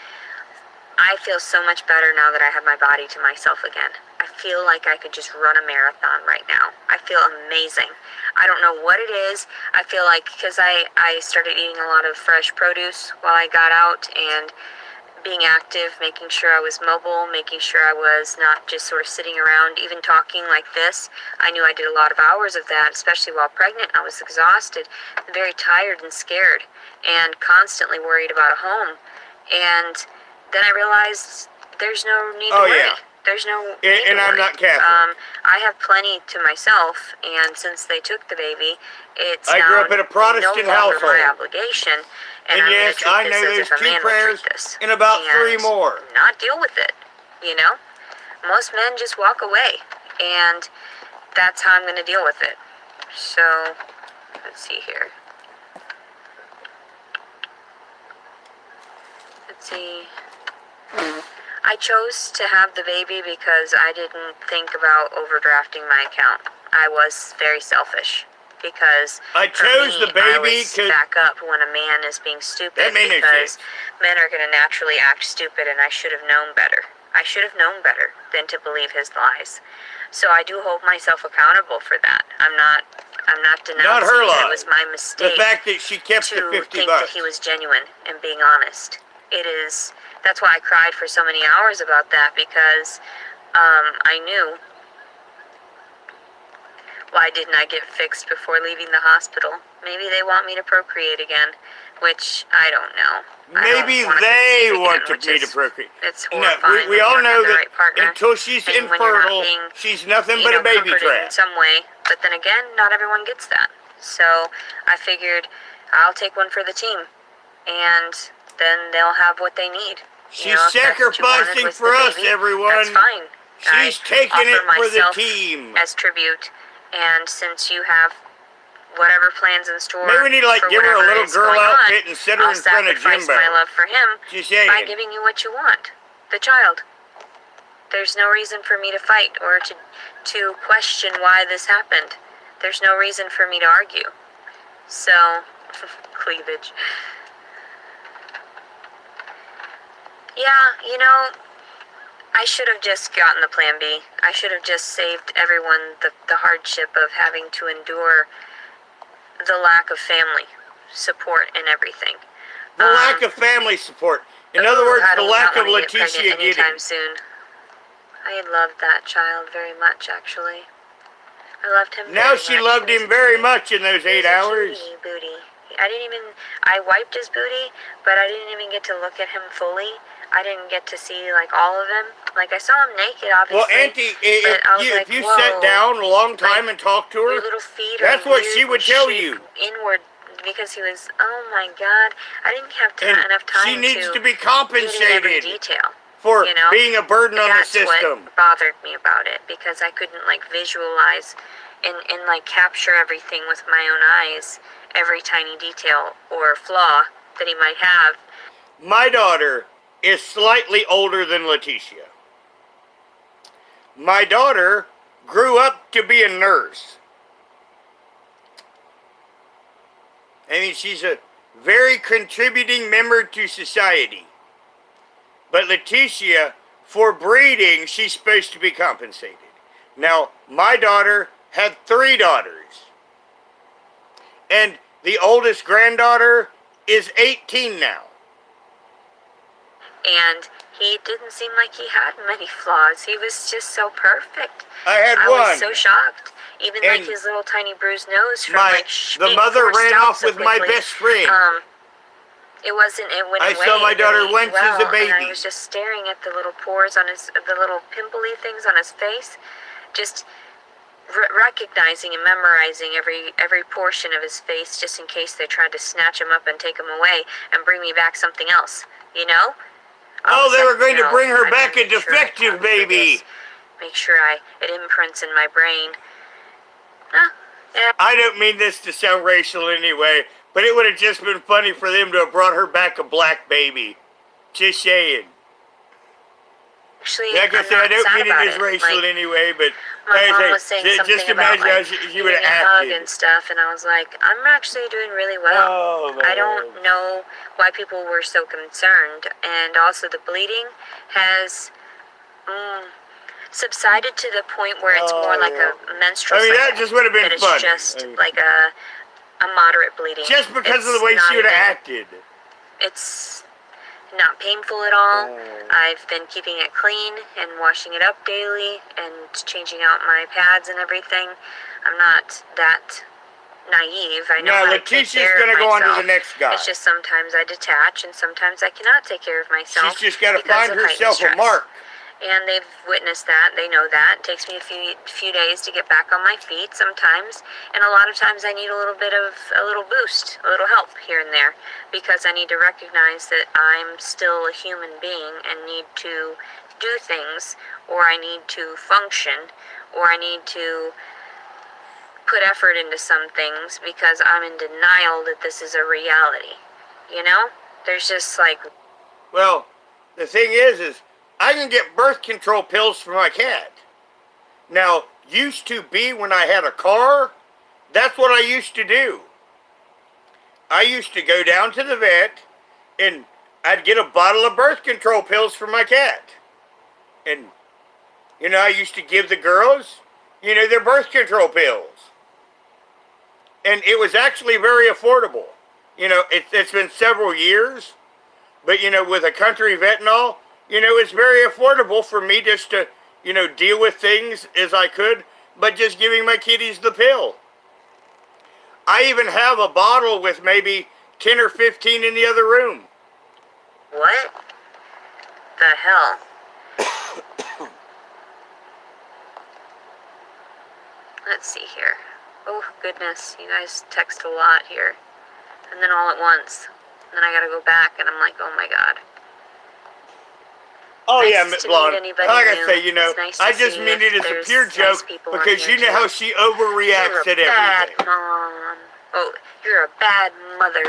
I feel so much better now that I have my body to myself again. I feel like I could just run a marathon right now. I feel amazing. I don't know what it is. I feel like because I started eating a lot of fresh produce while I got out and being active, making sure I was mobile, making sure I was not just sort of sitting around, even talking like this. I knew I did a lot of hours of that, especially while pregnant. I was exhausted, very tired and scared, and constantly worried about a home. And then I realized there's no need to worry. Yeah. There's no and I'm not Catholic. I have plenty to myself, and since they took the baby, it's I grew up in a Protestant no longer household. my obligation. And yes, I know there's 2 prayers and about 3 more. Not deal with it, Most men just walk away, and that's how I'm going to deal with it. So, let's see here. Let's see. I chose to have the baby because I didn't think about overdrafting my account. I was very selfish. Because I chose the baby because back up when a man is being stupid because men are going to naturally act stupid, and I should have known better. I should have known better than to believe his lies. So I do hold myself accountable for that. I'm not denouncing not her that it was my mistake. The fact that she kept the $50. Think that he was genuine and being honest. That's why I cried for so many hours about that, because I knew. Why didn't I get fixed before leaving the hospital? Maybe they want me to procreate again, which I don't know. Maybe they want me to procreate. It's horrifying. We all know that right until she's infertile, she's nothing but a baby trap. In some way, but then again, not everyone gets that. So I figured I'll take one for the team, and then they'll have what they need. She's sacrificing for us, everyone. That's fine. She's taking it for the team as tribute. And since you have whatever plans in store, maybe we need to give her a little girl outfit and set her in front of Jimbo. I'll sacrifice my love for him by giving you what you want, the child. There's no reason for me to fight or to question why this happened. There's no reason for me to argue. So, cleavage. Yeah, I should have just gotten the plan B. I should have just saved everyone the hardship of having to endure the lack of family support and everything. The lack of family support. In other words, the lack of Leticia getting. Anytime soon. I loved that child very much, actually. I loved him very much. Now she loved him very much in those 8 hours. Booty. I wiped his booty, but I didn't even get to look at him fully. I didn't get to see, all of him. I saw him naked, obviously. Well, Auntie, if you sat down a long time and talked to her, your little feet that's what she would tell you. Inward, because he was, oh my God, I didn't have enough time she needs to be compensated every detail, for being a burden on the system. That's what bothered me about it, because I couldn't, visualize and capture everything with my own eyes, every tiny detail or flaw that he might have. My daughter is slightly older than Leticia. My daughter grew up to be a nurse. She's a very contributing member to society. But Leticia, for breeding, she's supposed to be compensated. Now, my daughter had 3 daughters. And the oldest granddaughter is 18 now. And he didn't seem like he had many flaws. He was just so perfect. I had I one. was so shocked. Even And like his little tiny bruised nose from the mother ran off with my best friend. It wasn't. It went I away. saw my daughter really once well, as a baby. And I was just staring at the little pores on the little pimply things on his face, just recognizing and memorizing every portion of his face, just in case they tried to snatch him up and take him away and bring me back something else. You know? Oh, they were going to bring her back a defective baby. Make sure it imprints in my brain. Yeah. I don't mean this to sound racial anyway, but it would have just been funny for them to have brought her back a black baby. Just saying. Actually, like I said, I don't mean it as racial anyway, but my mom was saying something just about imagine how she would have hug acted. and stuff, and I was like, I'm actually doing really well. Oh, man. I don't know why people were so concerned, and also the bleeding has subsided to the point where it's more like a menstrual cycle. that just would have been fun. It's just like a moderate bleeding. Just because of the way she would have acted. It's not painful at all. I've been keeping it clean and washing it up daily and changing out my pads and everything. I'm not that naive. I know how to take Leticia's care going of to go on myself. to the next guy. It's just sometimes I detach and sometimes I cannot take care of myself. She's just got to because find of heightened herself a stress. mark. And they've witnessed that. They know that. It takes me a few days to get back on my feet sometimes. And a lot of times I need a little boost, a little help here and there. Because I need to recognize that I'm still a human being and need to do things. Or I need to function. Or I need to put effort into some things because I'm in denial that this is a reality. You know? There's just like... Well, the thing is I can get birth control pills for my cat. Now, used to be when I had a car, that's what I used to do. I used to go down to the vet and I'd get a bottle of birth control pills for my cat. And, I used to give the girls, their birth control pills. And it was actually very affordable. It's been several years, but, with a country vet and all, it's very affordable for me just to, deal with things as I could, but just giving my kitties the pill. I even have a bottle with maybe 10 or 15 in the other room. What the hell? Let's see here. Oh, goodness. You guys text a lot here. And then all at once. And then I gotta go back, and I'm like, oh my god. Oh, nice yeah, to Miss Blonde. meet anybody Like new. I say, Nice I to just see mean it if as a there's pure nice joke people on because here, you know too. how she overreacts You're at a bad everything. mom. Oh, you're a bad mother.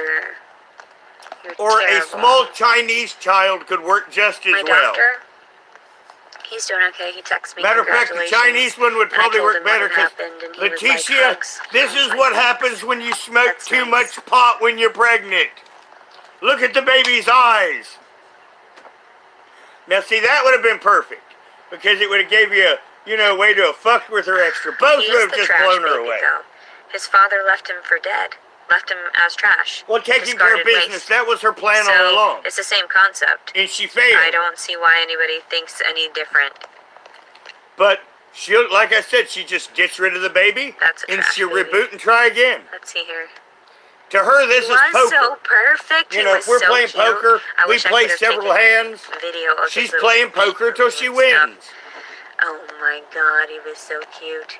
You're Or terrible. a small Chinese child could work just as My well. doctor, he's doing okay. He texts me. Matter of fact, the Chinese one would probably work better because, Leticia, this is what happens when you smoke too much pot when you're pregnant. Look at the baby's eyes. Now, see, that would have been perfect because it would have gave you a way to have fucked with her extra. Both would have just blown her away. Though. His father left him for dead. Left him as trash. Well, taking care of business, waste. that was her plan all along. It's the same concept. And she failed. I don't see why anybody thinks any different. But like I said, she just gets rid of the baby, and she'll reboot and try again. Let's see here. To her, this is poker. He was so perfect. If we're playing poker, we play several hands. She's playing poker till she wins. Oh my god, he was so cute.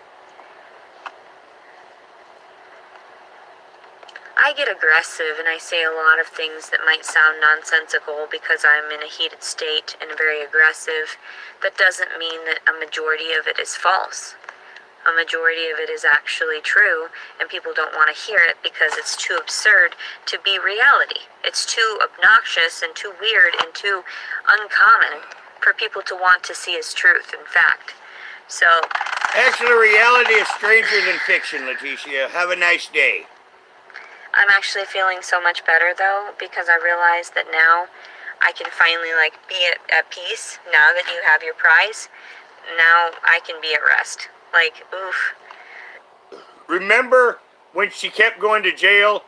I get aggressive and I say a lot of things that might sound nonsensical because I'm in a heated state and very aggressive. That doesn't mean that a majority of it is false. A majority of it is actually true, and people don't want to hear it because it's too absurd to be reality. It's too obnoxious and too weird and too uncommon for people to want to see as truth, in fact. So... Actually, reality is stranger than fiction, Leticia. Have a nice day. I'm actually feeling so much better, though, because I realize that now I can finally, be at peace. Now that you have your prize, now I can be at rest. Oof. Remember when she kept going to jail?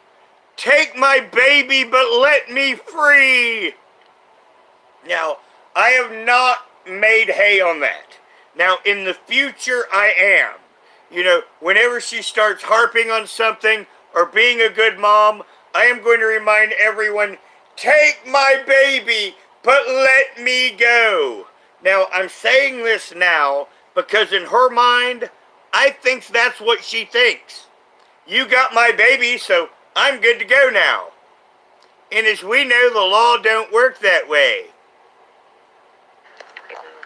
Take my baby, but let me free! Now, I have not made hay on that. Now, in the future, I am. You know, whenever she starts harping on something or being a good mom, I am going to remind everyone, take my baby, but let me go. Now, I'm saying this now because in her mind, I think that's what she thinks. You got my baby, so I'm good to go now. And as we know, the law don't work that way.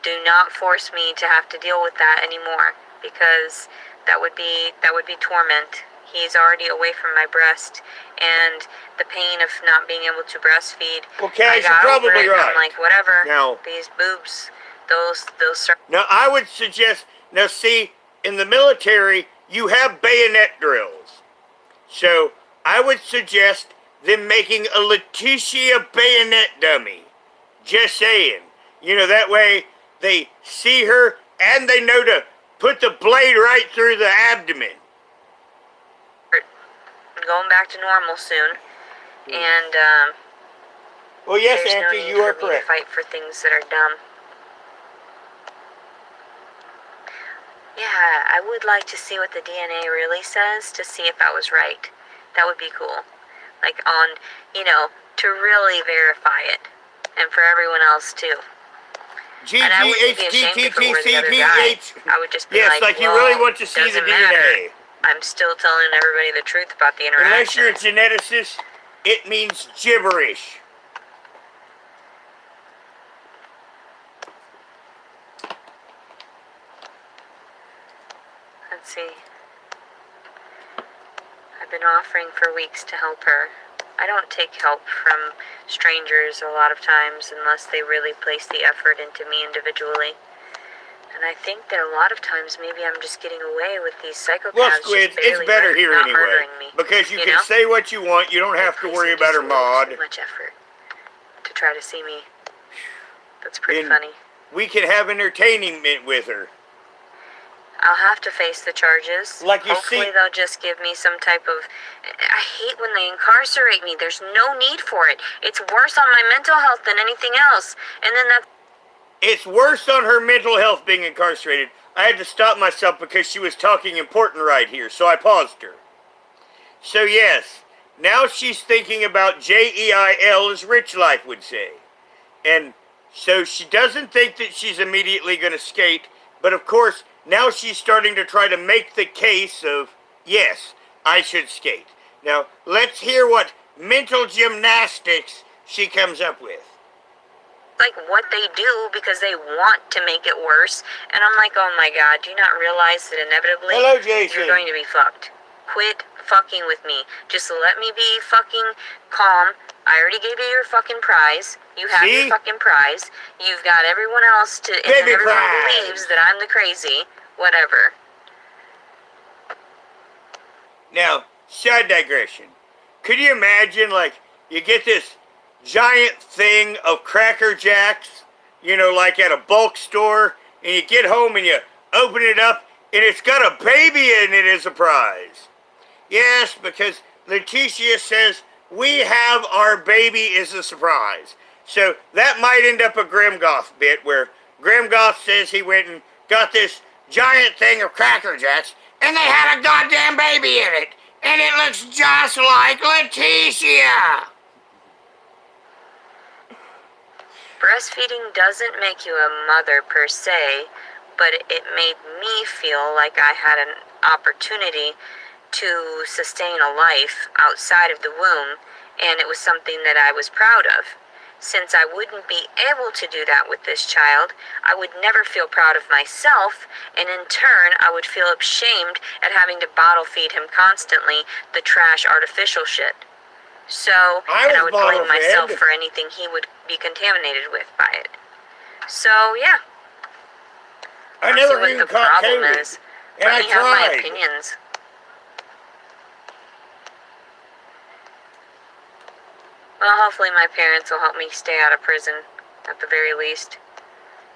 Do not force me to have to deal with that anymore, because that would be torment. He's already away from my breast, and the pain of not being able to breastfeed. Well, Cash, I got you're over probably it. right. I'm like, whatever. Now, these boobs, those. Now, I would suggest, now see, in the military, you have bayonet drills. So, I would suggest them making a Leticia bayonet dummy. Just saying. You know, that way they see her and they know to put the blade right through the abdomen. Going back to normal soon. And, well, yes, there's Auntie, no need you are for me to correct. fight for things that are dumb. Yeah, I would like to see what the DNA really says to see if I was right. That would be cool. Like to really verify it. And for everyone else too. And I wouldn't be ashamed if it were the other guy. I would just be yes, like you really want to see the doesn't DNA. matter. I'm still telling everybody the truth about the interaction. Unless you're a geneticist, it means gibberish. Let's see. I've been offering for weeks to help her. I don't take help from strangers a lot of times unless they really place the effort into me individually. And I think that a lot of times maybe I'm just getting away with these psychopaths. Well, Squid, it's better here anyway. Me, because you can say what you want. You don't have to worry about her mod. Too much effort to try to see me. That's pretty funny. We can have entertainment with her. I'll have to face the charges. Like you Hopefully they'll just give me some type of... I hate when they incarcerate me. There's no need for it. It's worse on my mental health than anything else. And then that's... It's worse on her mental health being incarcerated. I had to stop myself because she was talking important right here, so I paused her. So yes, now she's thinking about JEIL, as Rich Life would say. And so she doesn't think that she's immediately going to skate, but of course... Now she's starting to try to make the case of, yes, I should skate. Now, let's hear what mental gymnastics she comes up with. Like what they do because they want to make it worse. And I'm like, oh my God, do you not realize that inevitably Hello, Jason. You're going to be fucked? Quit fucking with me. Just let me be fucking calm. I already gave you your fucking prize. You have your fucking prize. You've got everyone else to... And everyone believes that I'm the crazy. Whatever. Now, side digression. Could you imagine, like, you get this giant thing of Cracker Jacks, you know, like at a bulk store, and you get home and you open it up, and it's got a baby in it as a prize. Yes, because Leticia says... We have our baby as a surprise. So that might end up a Grimgoth bit where Grimgoth says he went and got this giant thing of Cracker Jacks and they had a goddamn baby in it. And it looks just like Leticia. Breastfeeding doesn't make you a mother per se, but it made me feel like I had an opportunity to sustain a life outside of the womb, and it was something that I was proud of. Since I wouldn't be able to do that with this child, I would never feel proud of myself, and in turn, I would feel ashamed at having to bottle feed him constantly the trash artificial shit. So, and I would blame myself for anything he would be contaminated with by it. So, yeah. I never see what the problem is. And Let me have my opinions. Well, hopefully my parents will help me stay out of prison, at the very least.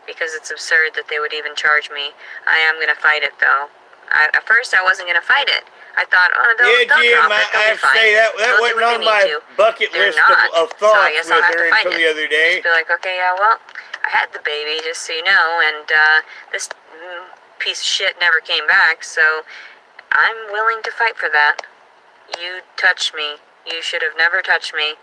Because it's absurd that they would even charge me. I am going to fight it, though. At first, I wasn't going to fight it. I thought, oh, they'll drop it, I have to say, that wasn't on my bucket list of thoughts with her until the other day. Just be like, okay, yeah, well, I had the baby, just so you know, and this piece of shit never came back, so I'm willing to fight for that. You touched me. You should have never touched me,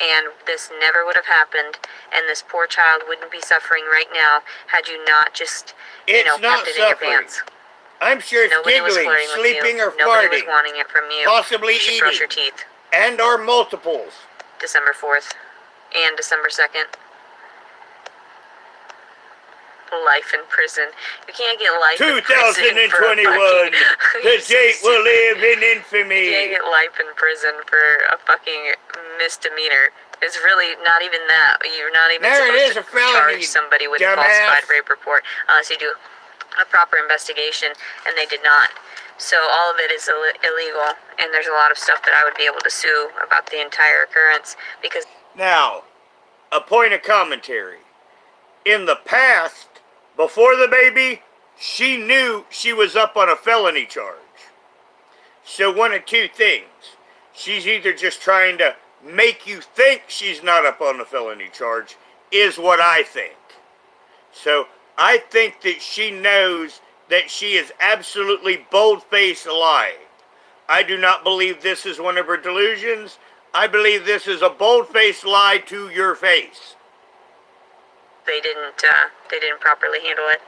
and this never would have happened, and this poor child wouldn't be suffering right now had you not just, It's kept not it in your suffering. pants. I'm sure it's Nobody was giggling, flirting with sleeping, you. or Nobody farting. was wanting it from you. Possibly You should brush eating. your teeth. And or multiples. December 4th and December 2nd. Life in prison. You can't get life in prison for 2021. The date will live in infamy. You can't get life in prison for a fucking misdemeanor. It's really not even that. You're not even supposed to charge somebody with a falsified rape report unless you do a proper investigation, and they did not. So all of it is illegal, and there's a lot of stuff that I would be able to sue about the entire occurrence because... Now, a point of commentary. In the past, before the baby, she knew she was up on a felony charge. So one of two things. She's either just trying to make you think she's not up on a felony charge, is what I think. So I think that she knows that she is absolutely bold-faced lying. I do not believe this is one of her delusions. I believe this is a bold-faced lie to your face. They didn't properly handle it.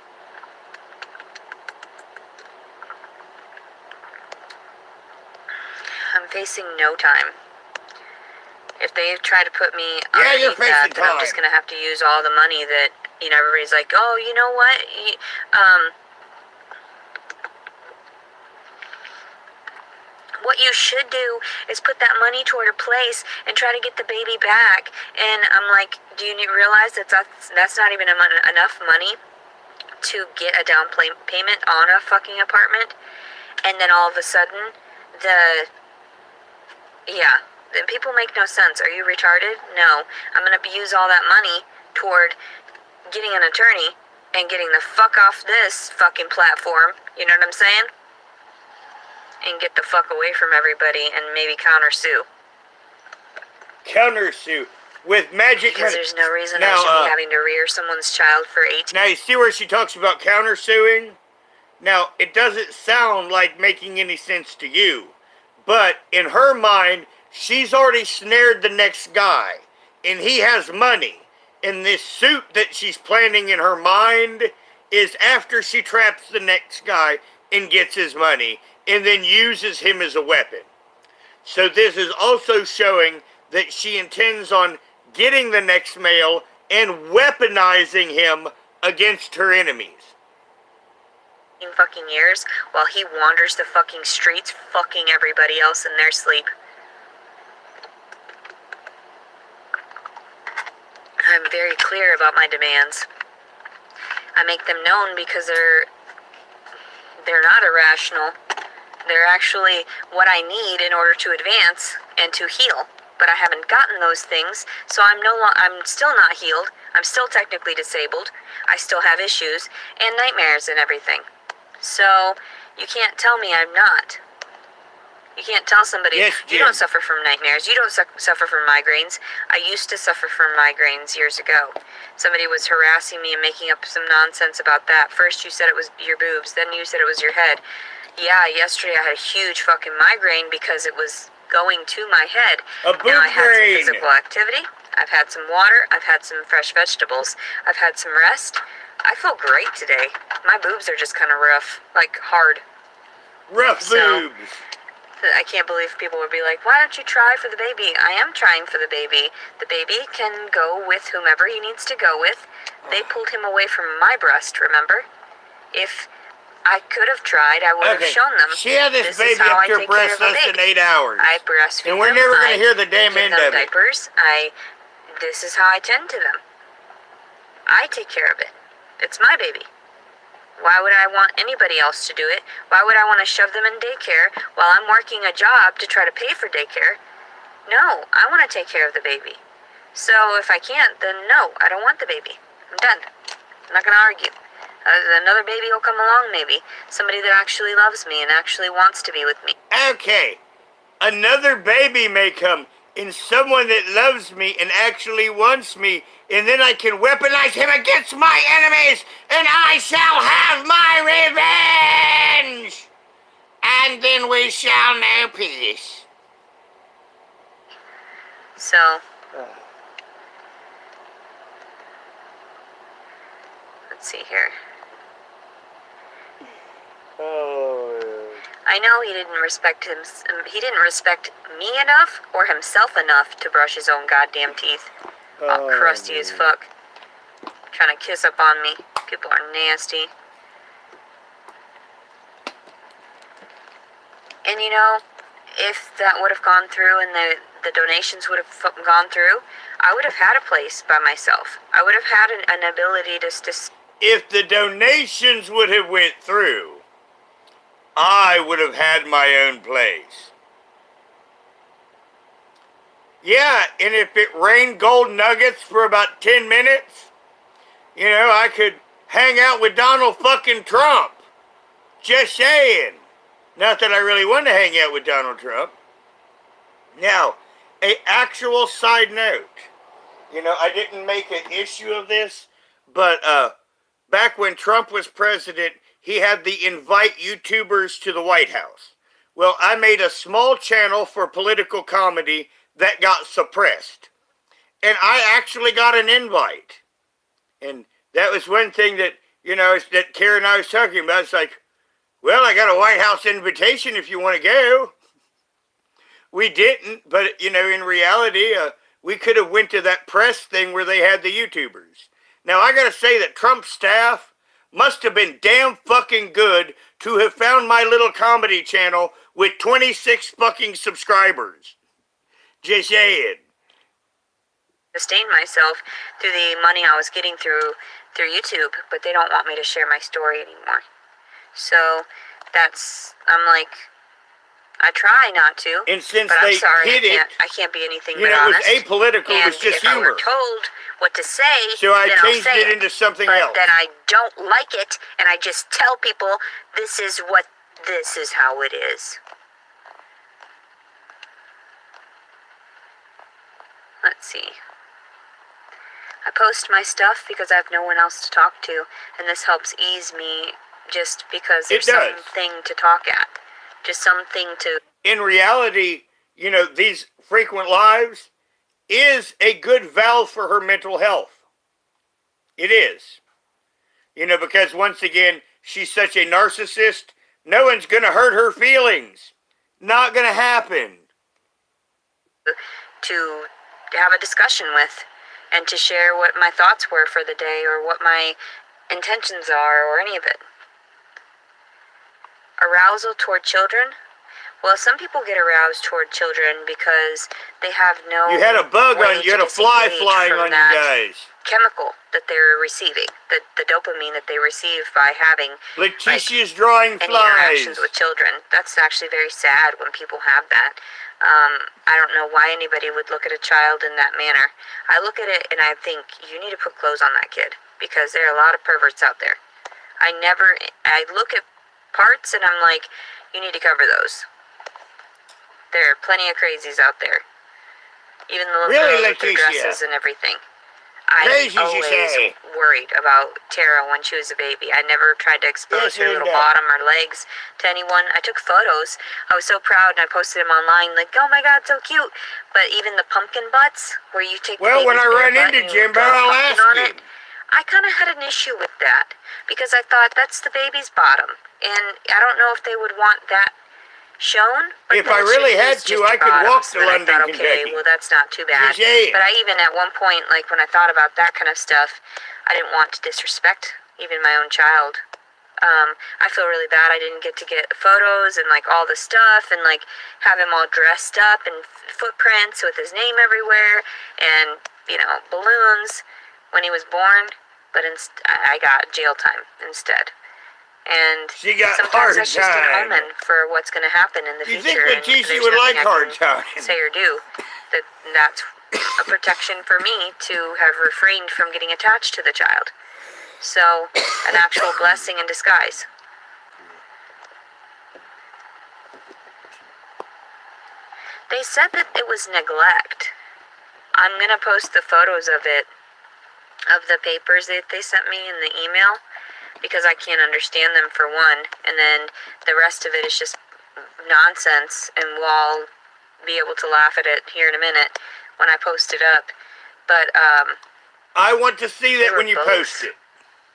I'm facing no time. If they try to put me underneath that, then I'm just going to have to use all the money that, everybody's like, oh, you know what? What you should do is put that money toward a place and try to get the baby back. And I'm like, do you realize that's not even enough money to get a down payment on a fucking apartment? And then all of a sudden, then people make no sense. Are you retarded? No. I'm going to use all that money toward getting an attorney and getting the fuck off this fucking platform. You know what I'm saying? And get the fuck away from everybody and maybe countersue. Countersue with magic money. Because there's no reason I should be having to rear someone's child for 18. Now you see where she talks about countersuing? Now, it doesn't sound like making any sense to you. But in her mind, she's already snared the next guy. And he has money. And this suit that she's planning in her mind is after she traps the next guy and gets his money. And then uses him as a weapon. So this is also showing that she intends on getting the next male and weaponizing him against her enemies. Fucking years while he wanders the fucking streets fucking everybody else in their sleep. I'm very clear about my demands. I make them known because they're not irrational. They're actually what I need in order to advance and to heal. But I haven't gotten those things, so I'm still not healed. I'm still technically disabled. I still have issues and nightmares and everything. So you can't tell me I'm not. You can't tell somebody, you don't suffer from nightmares, you don't suffer from migraines. I used to suffer from migraines years ago. Somebody was harassing me and making up some nonsense about that. First you said it was your boobs, then you said it was your head. Yeah, yesterday I had a huge fucking migraine because it was going to my head. Now I had some physical activity, I've had some water, I've had some fresh vegetables, I've had some rest. I feel great today. My boobs are just kind of rough, like hard. Rough boobs. I can't believe people would be like, why don't you try for the baby? I am trying for the baby. The baby can go with whomever he needs to go with. They pulled him away from my breast, remember? If I could have tried, I would have shown them. She had this baby up to her breast less than 8 hours. I breastfeed them. And we're never going to hear the damn end of it. Diapers. This is how I tend to them. I take care of it. It's my baby. Why would I want anybody else to do it? Why would I want to shove them in daycare while I'm working a job to try to pay for daycare? No, I want to take care of the baby. So if I can't, then no, I don't want the baby. I'm done. I'm not going to argue. Another baby will come along maybe. Somebody that actually loves me and actually wants to be with me. Okay. Another baby may come. in someone that loves me and actually wants me, and then I can weaponize him against my enemies, and I shall have my revenge! And then we shall know peace. So, let's see here. Oh. I know he didn't respect me enough or himself enough to brush his own goddamn teeth. All crusty as fuck. Trying to kiss up on me. People are nasty. And you know, if that would have gone through and the donations would have gone through, I would have had a place by myself. I would have had an ability to... If the donations would have went through, I would have had my own place. Yeah, and if it rained gold nuggets for about 10 minutes, you know, I could hang out with Donald fucking Trump. Just saying. Not that I really want to hang out with Donald Trump. Now, an actual side note. You know, I didn't make an issue of this, but back when Trump was president, he had the invite YouTubers to the White House. Well, I made a small channel for political comedy that got suppressed. And I actually got an invite. And that was one thing that, you know, that Karen and I was talking about. It's like, well, I got a White House invitation if you want to go. We didn't, but, you know, in reality, we could have went to that press thing where they had the YouTubers. Now, I got to say that Trump's staff must have been damn fucking good to have found my little comedy channel with 26 fucking subscribers. Just saying. Sustain myself through the money I was getting through YouTube, but they don't want me to share my story anymore. So I'm like, I try not to, and since but I'm sorry, I can't be anything but honest. It was apolitical, it was just humor. If I were told what to say, so I then changed I'll say it into something but else. Then I don't like it, and I just tell people this is how it is. Let's see. I post my stuff because I have no one else to talk to, and this helps ease me just because there's something to talk at. Just something to... In reality, you know, these frequent lives is a good valve for her mental health. It is. You know, because once again, she's such a narcissist, no one's going to hurt her feelings. Not going to happen. To have a discussion with, and to share what my thoughts were for the day, or what my intentions are, or any of it. Arousal toward children? Well, some people get aroused toward children because they have no... You had a bug on you, had a fly flying on you guys. Chemical that they're receiving, the dopamine that they receive by having... Leticia's drawing any flies. interactions with children. That's actually very sad when people have that. I don't know why anybody would look at a child in that manner. I look at it and I think, you need to put clothes on that kid, because there are a lot of perverts out there. I look at parts and I'm like, you need to cover those. There are plenty of crazies out there. Even the little girls with their dresses and everything. I always worried about Tara when she was a baby. I never tried to expose her little bottom or legs to anyone. I took photos. I was so proud, and I posted them online, like, oh my god, so cute. But even the pumpkin butts, where you take when I run into Jimbo, I'll ask him. I kind of had an issue with that, because I thought, that's the baby's bottom. And I don't know if they would want that shown. If I really had to, I could walk to London, Kentucky. Okay, well, that's not too bad. But I even at one point, like when I thought about that kind of stuff, I didn't want to disrespect even my own child. I feel really bad I didn't get to get photos and like all the stuff and like have him all dressed up and footprints with his name everywhere and, you know, balloons when he was born. But I got jail time instead. And she got sometimes that's just an omen for what's going to happen in the future. You think Leticia would like hard time? Say or do. That's a protection for me to have refrained from getting attached to the child. So, an actual blessing in disguise. They said that it was neglect. I'm gonna post the photos of it, of the papers that they sent me in the email, because I can't understand them for one, and then the rest of it is just nonsense, and we'll all be able to laugh at it here in a minute when I post it up. But I want to see that when you both post it.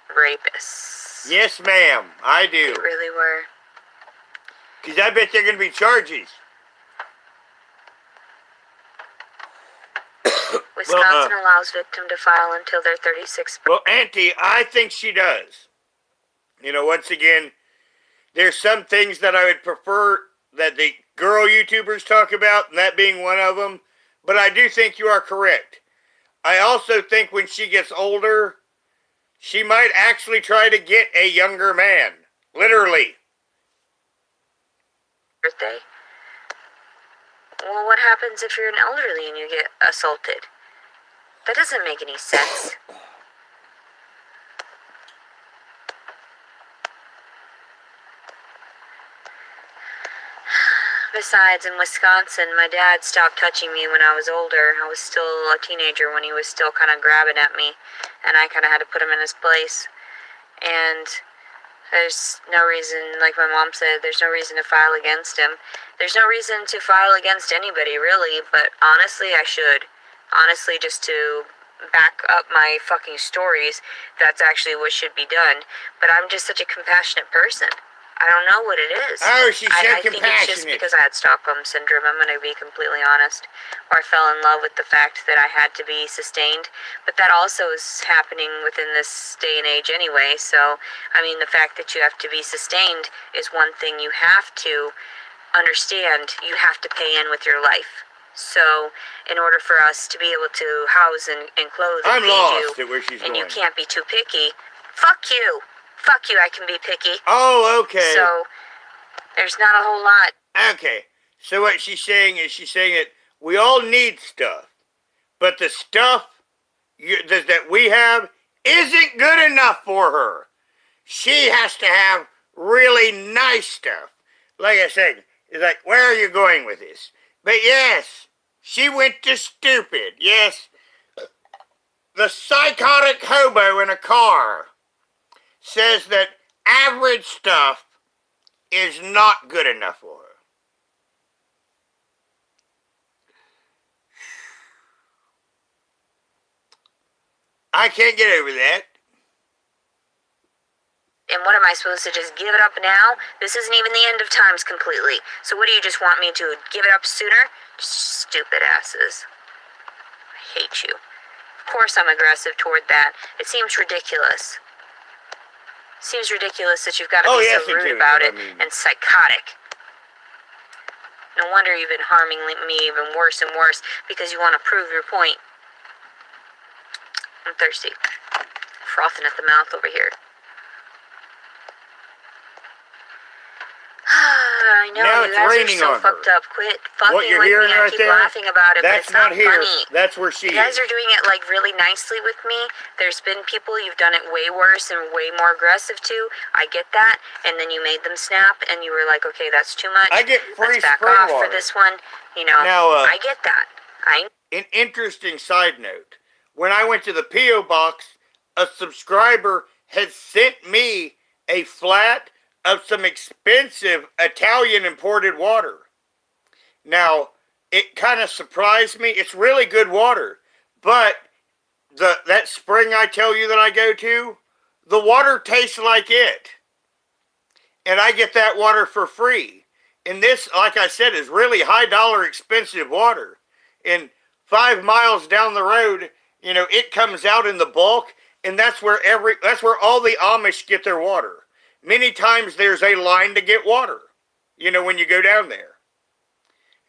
Rapists. Yes, ma'am, I do. They really were. Because I bet there are going to be charges. Wisconsin allows victim to file until they're 36. Well, Auntie, I think she does. You know, once again, there's some things that I would prefer that the girl YouTubers talk about, and that being one of them. But I do think you are correct. I also think when she gets older, she might actually try to get a younger man. Literally. Birthday. Well, what happens if you're an elderly and you get assaulted? That doesn't make any sense. Besides, in Wisconsin, my dad stopped touching me when I was older. I was still a teenager when he was still kind of grabbing at me, and I kind of had to put him in his place. And there's no reason, like my mom said, there's no reason to file against him. There's no reason to file against anybody, really, but honestly, I should. Honestly, just to back up my fucking stories, that's actually what should be done. But I'm just such a compassionate person. I don't know what it is. Oh, she's so I think it's just because I had Stockholm Syndrome, I'm going to be completely honest. Or I fell in love with the fact that I had to be sustained. But that also is happening within this day and age anyway. So, I mean, the fact that you have to be sustained is one thing you have to understand. You have to pay in with your life. So, in order for us to be able to house and clothe and feed you, at where she's and going. you can't be too picky, fuck you. Fuck you, I can be picky. Oh, okay. So, there's not a whole lot. Okay. So what she's saying is that we all need stuff. But the stuff that we have isn't good enough for her. She has to have really nice stuff. Like I said, it's like, where are you going with this? But yes, she went to stupid. Yes. The psychotic hobo in a car says that average stuff is not good enough for her. I can't get over that. And what am I supposed to just give it up now? This isn't even the end of times completely. So what do you just want me to give it up sooner? Stupid asses. I hate you. Of course I'm aggressive toward that. It seems ridiculous. Seems ridiculous that you've got to be so rude about it and psychotic. No wonder you've been harming me even worse and worse because you want to prove your point. I'm thirsty. Frothing at the mouth over here. I know, now you guys are so fucked up. Quit fucking with me. I keep laughing about it, but it's not funny. That's where she is. You guys are doing it like really nicely with me. There's been people you've done it way worse and way more aggressive to. I get that. And then you made them snap and you were like, okay, that's too much. I get free Let's back spring off water for this one. You know, now, I get that. An interesting side note. When I went to the P.O. box, a subscriber had sent me a flat of some expensive Italian imported water. Now, it kind of surprised me. It's really good water. But that spring I tell you that I go to, the water tastes like it. And I get that water for free. And this, like I said, is really high dollar expensive water. And 5 miles down the road, you know, it comes out in the bulk, and that's where all the Amish get their water. Many times there's a line to get water, you know, when you go down there.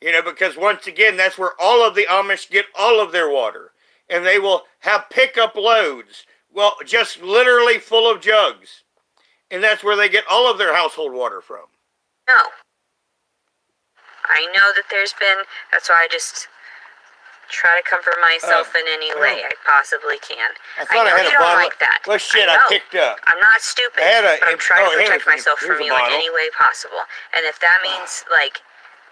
You know, because once again, that's where all of the Amish get all of their water. And they will have pickup loads, well, just literally full of jugs. And that's where they get all of their household water from. No. I know that there's been, that's why I just try to comfort myself in any way I possibly can. I thought know I had you a don't bottle. like that. Well, shit, I picked up. I'm not stupid, but I'm trying to protect myself from you in any way possible. And if that means, like,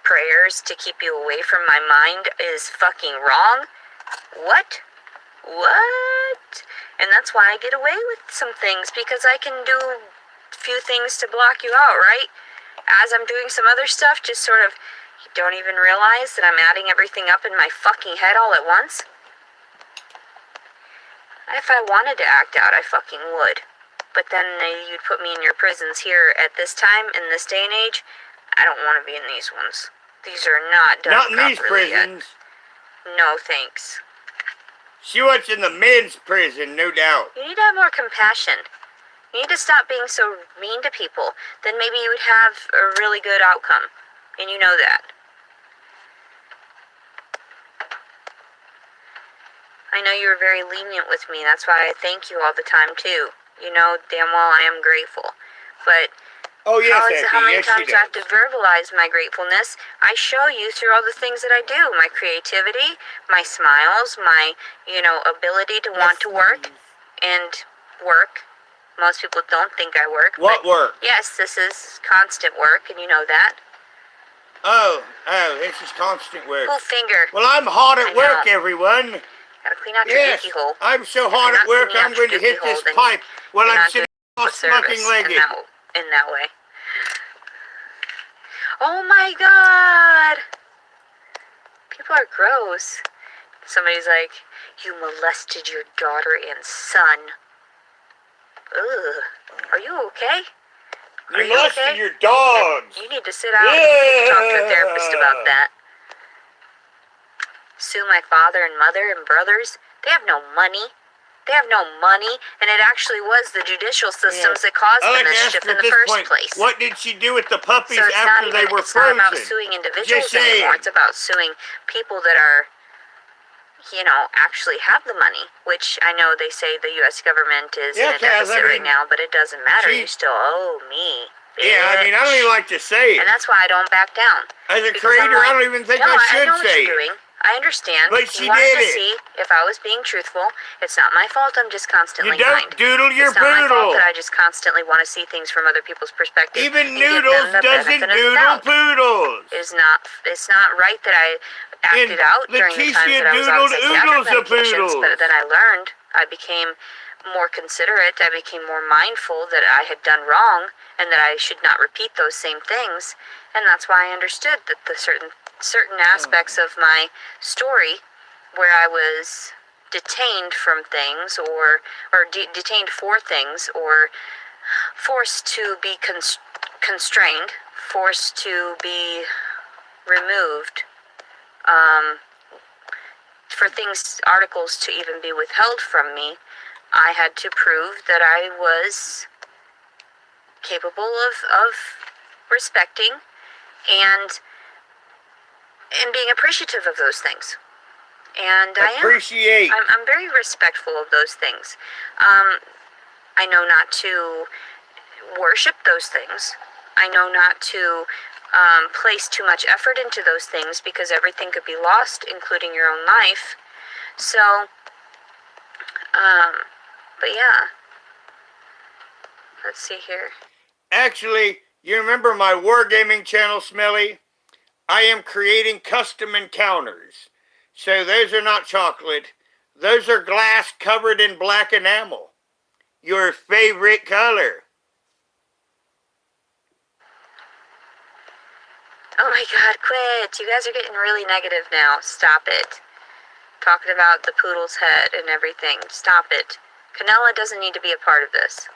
prayers to keep you away from my mind is fucking wrong? What? What? And that's why I get away with some things, because I can do a few things to block you out, right? As I'm doing some other stuff, just sort of, you don't even realize that I'm adding everything up in my fucking head all at once? If I wanted to act out, I fucking would. But then you'd put me in your prisons here at this time, in this day and age. I don't want to be in these ones. These are not done Not in these properly prisons. yet. No thanks. She wants in the men's prison, no doubt. You need to have more compassion. You need to stop being so mean to people. Then maybe you would have a really good outcome. And you know that. I know you were very lenient with me. That's why I thank you all the time, too. You know damn well I am grateful. But Oh, yes, how Effie, many yes, she times I have does. to verbalize my gratefulness? I show you through all the things that I do. My creativity, my smiles, my, ability to want to work and work. Most people don't think I work. What but work? yes, this is constant work, and you know that. Oh, this is constant work. Full finger. Well, I'm hard I at work, know. everyone. Gotta clean out your Yes, dookie hole. I'm so If hard you're at not work, cleaning I'm out going your to hit dookie this hole, then pipe while you're I'm not sitting all doing service smoking-legged. in that way. Oh my god! People are gross. Somebody's like, you molested your daughter and son. Ugh. Are you okay? Are You you molested okay? your dogs. You need to sit down. You need to talk to a therapist Yeah. about that. Sue my father and mother and brothers. They have no money. They have no money, and it actually was the judicial systems that caused I the like to ask mischief her in at the this first point, place. what did she do with the puppies So it's after not they even, were it's not frozen? about suing individuals Just saying. anymore. It's about suing people that are, actually have the money, which I know they say the U.S. government is in a deficit right now, but it doesn't matter. You still owe me. Yeah, I mean, I don't even like to say it. And that's why I don't back down. As a Because I'm creator, I like, don't even think no, I I should know what say you're it. doing. I understand. But she you wanted did to it. see if I was being truthful. It's not my fault. I'm just constantly You don't kind. doodle your It's not my fault poodle. that I just constantly want to see things from other people's perspective. Even and give Noodles them the doesn't benefit of the doodle doubt. poodles. It's not right that I acted out during the times Leticia that I was on doodled psychiatric oodles of medications, but poodles. then I learned. I became more considerate. I became more mindful that I had done wrong and that I should not repeat those same things. And that's why I understood that the certain aspects of my story where I was detained from things or detained for things or forced to be constrained, forced to be removed, for articles to even be withheld from me, I had to prove that I was capable of respecting and being appreciative of those things. And Appreciate. I'm very respectful of those things. I know not to worship those things. I know not to place too much effort into those things because everything could be lost, including your own life. So, but yeah. Let's see here. Actually, you remember my wargaming channel, Smelly? I am creating custom encounters. So those are not chocolate. Those are glass covered in black enamel. Your favorite color. Oh my god, quit. You guys are getting really negative now. Stop it. Talking about the poodle's head and everything. Stop it. Canella doesn't need to be a part of this.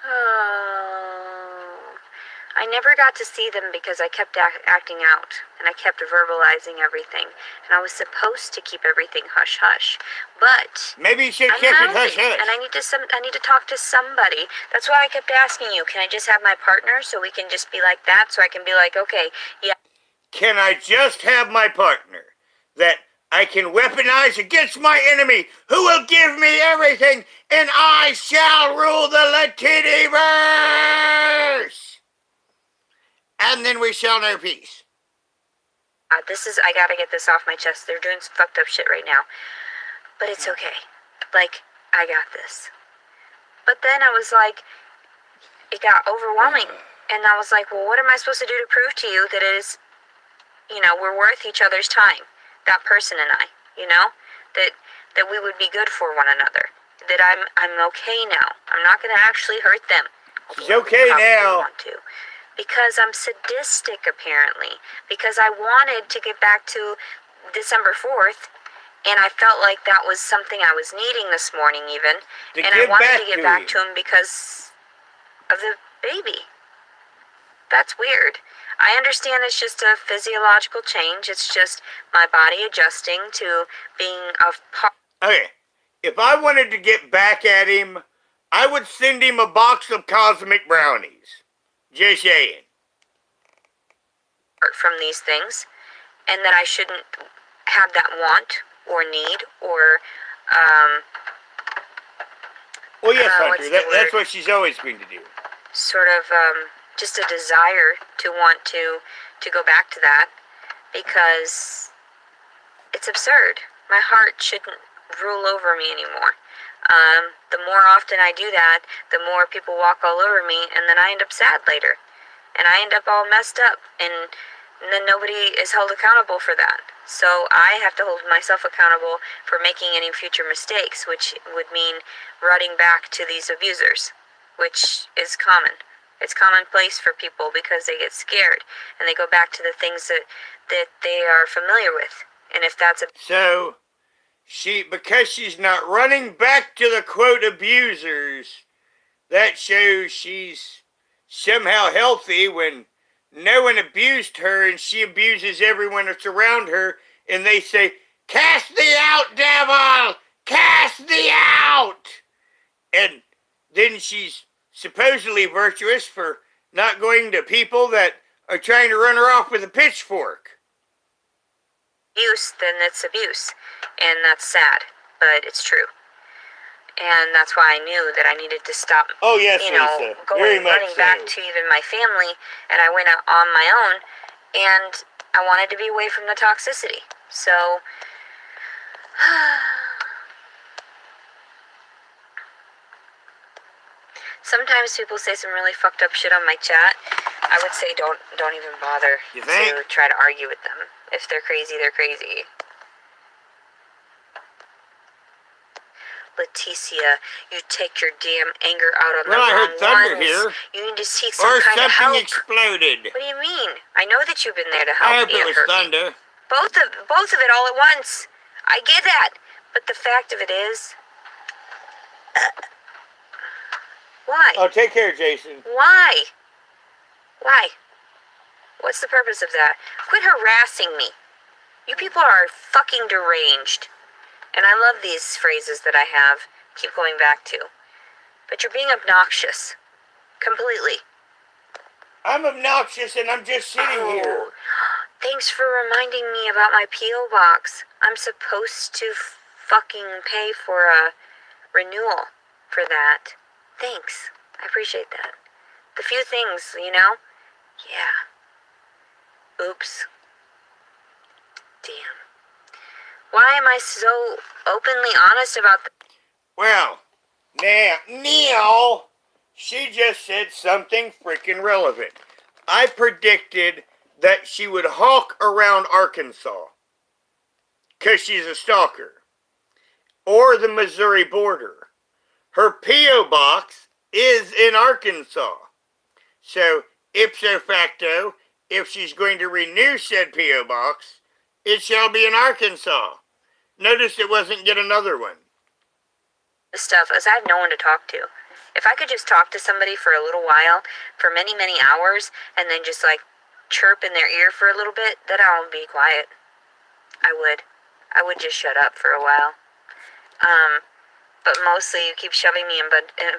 Oh, I never got to see them because I kept acting out and I kept verbalizing everything, and I was supposed to keep everything hush hush. But maybe you should I'm keep it mouthy, hush hush. and I need to talk to somebody. That's why I kept asking you, can I just have my partner so we can just be like that? So I can be like, okay, yeah. Can I just have my partner that I can weaponize against my enemy, who will give me everything, and I shall rule the Letidiverse? And then we shall know peace. I gotta get this off my chest. They're doing some fucked up shit right now. But it's okay. Like, I got this. But then I was like, it got overwhelming. And I was like, well, what am I supposed to do to prove to you that it is, we're worth each other's time, that person and I, that we would be good for one another, that I'm okay now. I'm not going to actually hurt them. She's okay now. Want to. Because I'm sadistic, apparently. Because I wanted to get back to December 4th, and I felt like that was something I was needing this morning even. And I wanted to get back to him because of the baby. That's weird. I understand it's just a physiological change. It's just my body adjusting to being a part. Okay, if I wanted to get back at him, I would send him a box of cosmic brownies. Just saying. From these things, and that I shouldn't have that want or need or, well, yes, Hunter, that's what she's always going to do. Sort of, just a desire to want to go back to that, because it's absurd. My heart shouldn't rule over me anymore. The more often I do that, the more people walk all over me, and then I end up sad later. And I end up all messed up, and then nobody is held accountable for that. So I have to hold myself accountable for making any future mistakes, which would mean running back to these abusers, which is common. It's commonplace for people because they get scared and they go back to the things that they are familiar with. And if that's so, because she's not running back to the quote abusers, that shows she's somehow healthy when no one abused her and she abuses everyone that's around her, and they say, "Cast thee out, devil! Cast thee out!" And then she's supposedly virtuous for not going to people that are trying to run her off with a pitchfork. Abuse, then it's abuse. And that's sad, but it's true. And that's why I knew that I needed to stop, oh, yes, Lisa. running back to even my family, and I went out on my own, and I wanted to be away from the toxicity. So, sometimes people say some really fucked up shit on my chat. I would say don't even bother to try to argue with them. If they're crazy, they're crazy. Leticia, you take your damn anger out on the wrong ones. I heard thunder here. You need to seek some kind of help. Or something exploded. What do you mean? I know that you've been there to help I hope me. it was thunder. Both of it all at once. I get that. But the fact of it is... why? Oh, take care, Jason. Why? Why? What's the purpose of that? Quit harassing me. You people are fucking deranged. And I love these phrases that I keep going back to. But you're being obnoxious. Completely. I'm obnoxious and I'm just sitting here. Thanks for reminding me about my P.O. box. I'm supposed to fucking pay for a renewal for that. Thanks. I appreciate that. The few things, Yeah. Oops. Damn. Why am I so openly honest about Well, now, Neil, she just said something freaking relevant. I predicted that she would hawk around Arkansas because she's a stalker, or the Missouri border. Her P.O. box is in Arkansas. So, ipso facto, if she's going to renew said P.O. box, it shall be in Arkansas. Notice it wasn't yet another one. Stuff, as I have no one to talk to. If I could just talk to somebody for a little while, for many, many hours, and then just chirp in their ear for a little bit, then I'll be quiet. I would just shut up for a while. But mostly you keep shoving me in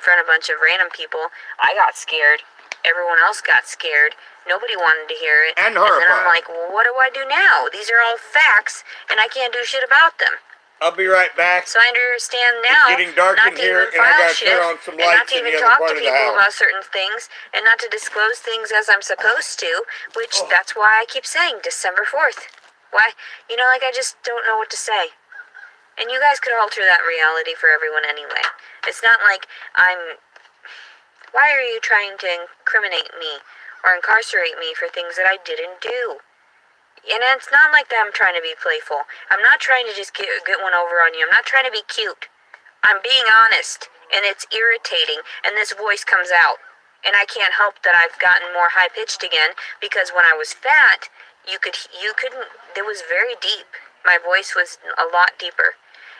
front of a bunch of random people. I got scared. Everyone else got scared. Nobody wanted to hear it. And horrified. And then I'm like, well, what do I do now? These are all facts, and I can't do shit about them. I'll be right back. So I understand now. It's getting dark in here, and I gotta turn on some lights in the other part of the house. And not to even talk to people about certain things, and not to disclose things as I'm supposed to, which that's why I keep saying December 4th. Why? I just don't know what to say. And you guys could alter that reality for everyone anyway. It's not like I'm Why are you trying to incriminate me or incarcerate me for things that I didn't do? And it's not like that I'm trying to be playful. I'm not trying to just get one over on you. I'm not trying to be cute. I'm being honest, and it's irritating, and this voice comes out. And I can't help that I've gotten more high-pitched again, because when I was fat, you couldn't, it was very deep. My voice was a lot deeper.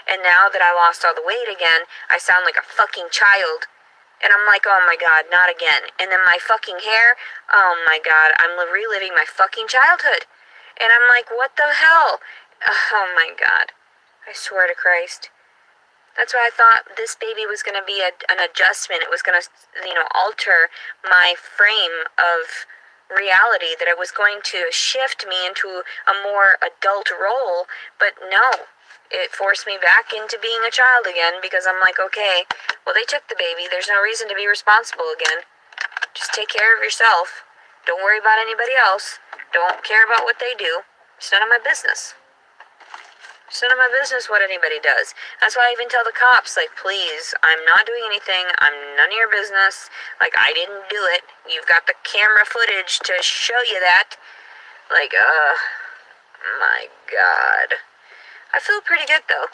And now that I lost all the weight again, I sound like a fucking child. And I'm like, oh my god, not again. And then my fucking hair, oh my god, I'm reliving my fucking childhood. And I'm like, what the hell? Oh my god. I swear to Christ. That's why I thought this baby was going to be an adjustment. It was going to, alter my frame of reality, that it was going to shift me into a more adult role. But no. It forced me back into being a child again, because I'm like, okay, well, they took the baby. There's no reason to be responsible again. Just take care of yourself. Don't worry about anybody else. Don't care about what they do. It's none of my business. It's none of my business what anybody does. That's why I even tell the cops, like, please, I'm not doing anything. I'm none of your business. Like, I didn't do it. You've got the camera footage to show you that. Like, my God. I feel pretty good, though.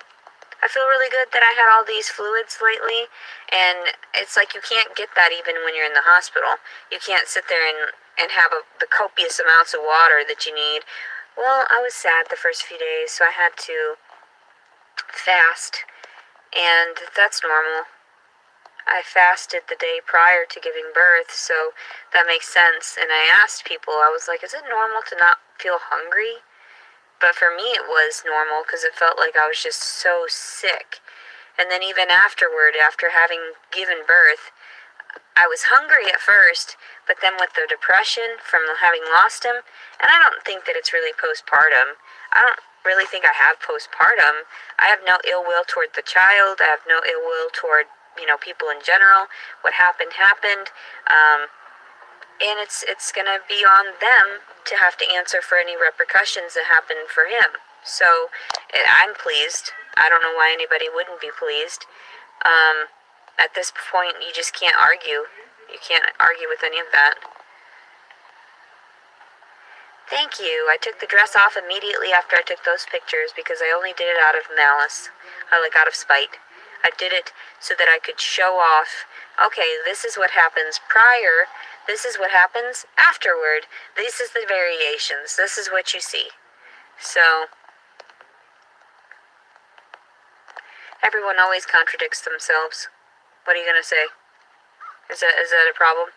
I feel really good that I had all these fluids lately, and it's like you can't get that even when you're in the hospital. You can't sit there and have the copious amounts of water that you need. Well, I was sad the first few days, so I had to fast, and that's normal. I fasted the day prior to giving birth, so that makes sense. And I asked people, I was like, is it normal to not feel hungry? But for me, it was normal, because it felt like I was just so sick. And then even afterward, after having given birth, I was hungry at first, but then with the depression from having lost him, and I don't think that it's really postpartum. I don't really think I have postpartum. I have no ill will toward the child. I have no ill will toward, people in general. What happened, happened. And it's gonna be on them to have to answer for any repercussions that happen for him. So, I'm pleased. I don't know why anybody wouldn't be pleased. At this point, you just can't argue. You can't argue with any of that. Thank you. I took the dress off immediately after I took those pictures, because I only did it out of malice. Out of spite. I did it so that I could show off, okay, this is what happens prior. This is what happens afterward. This is the variations. This is what you see. So, everyone always contradicts themselves. What are you going to say? Is that a problem?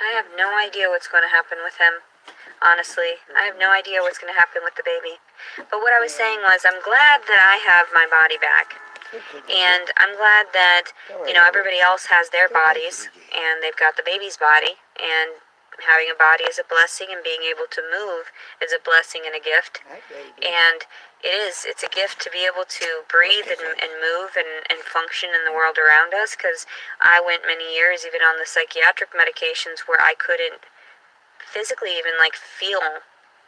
I have no idea what's going to happen with him. Honestly, I have no idea what's going to happen with the baby. But what I was saying was, I'm glad that I have my body back. And I'm glad that, everybody else has their bodies, and they've got the baby's body, and having a body is a blessing, and being able to move is a blessing and a gift. And it's a gift to be able to breathe and move and function in the world around us, because I went many years even on the psychiatric medications where I couldn't physically even feel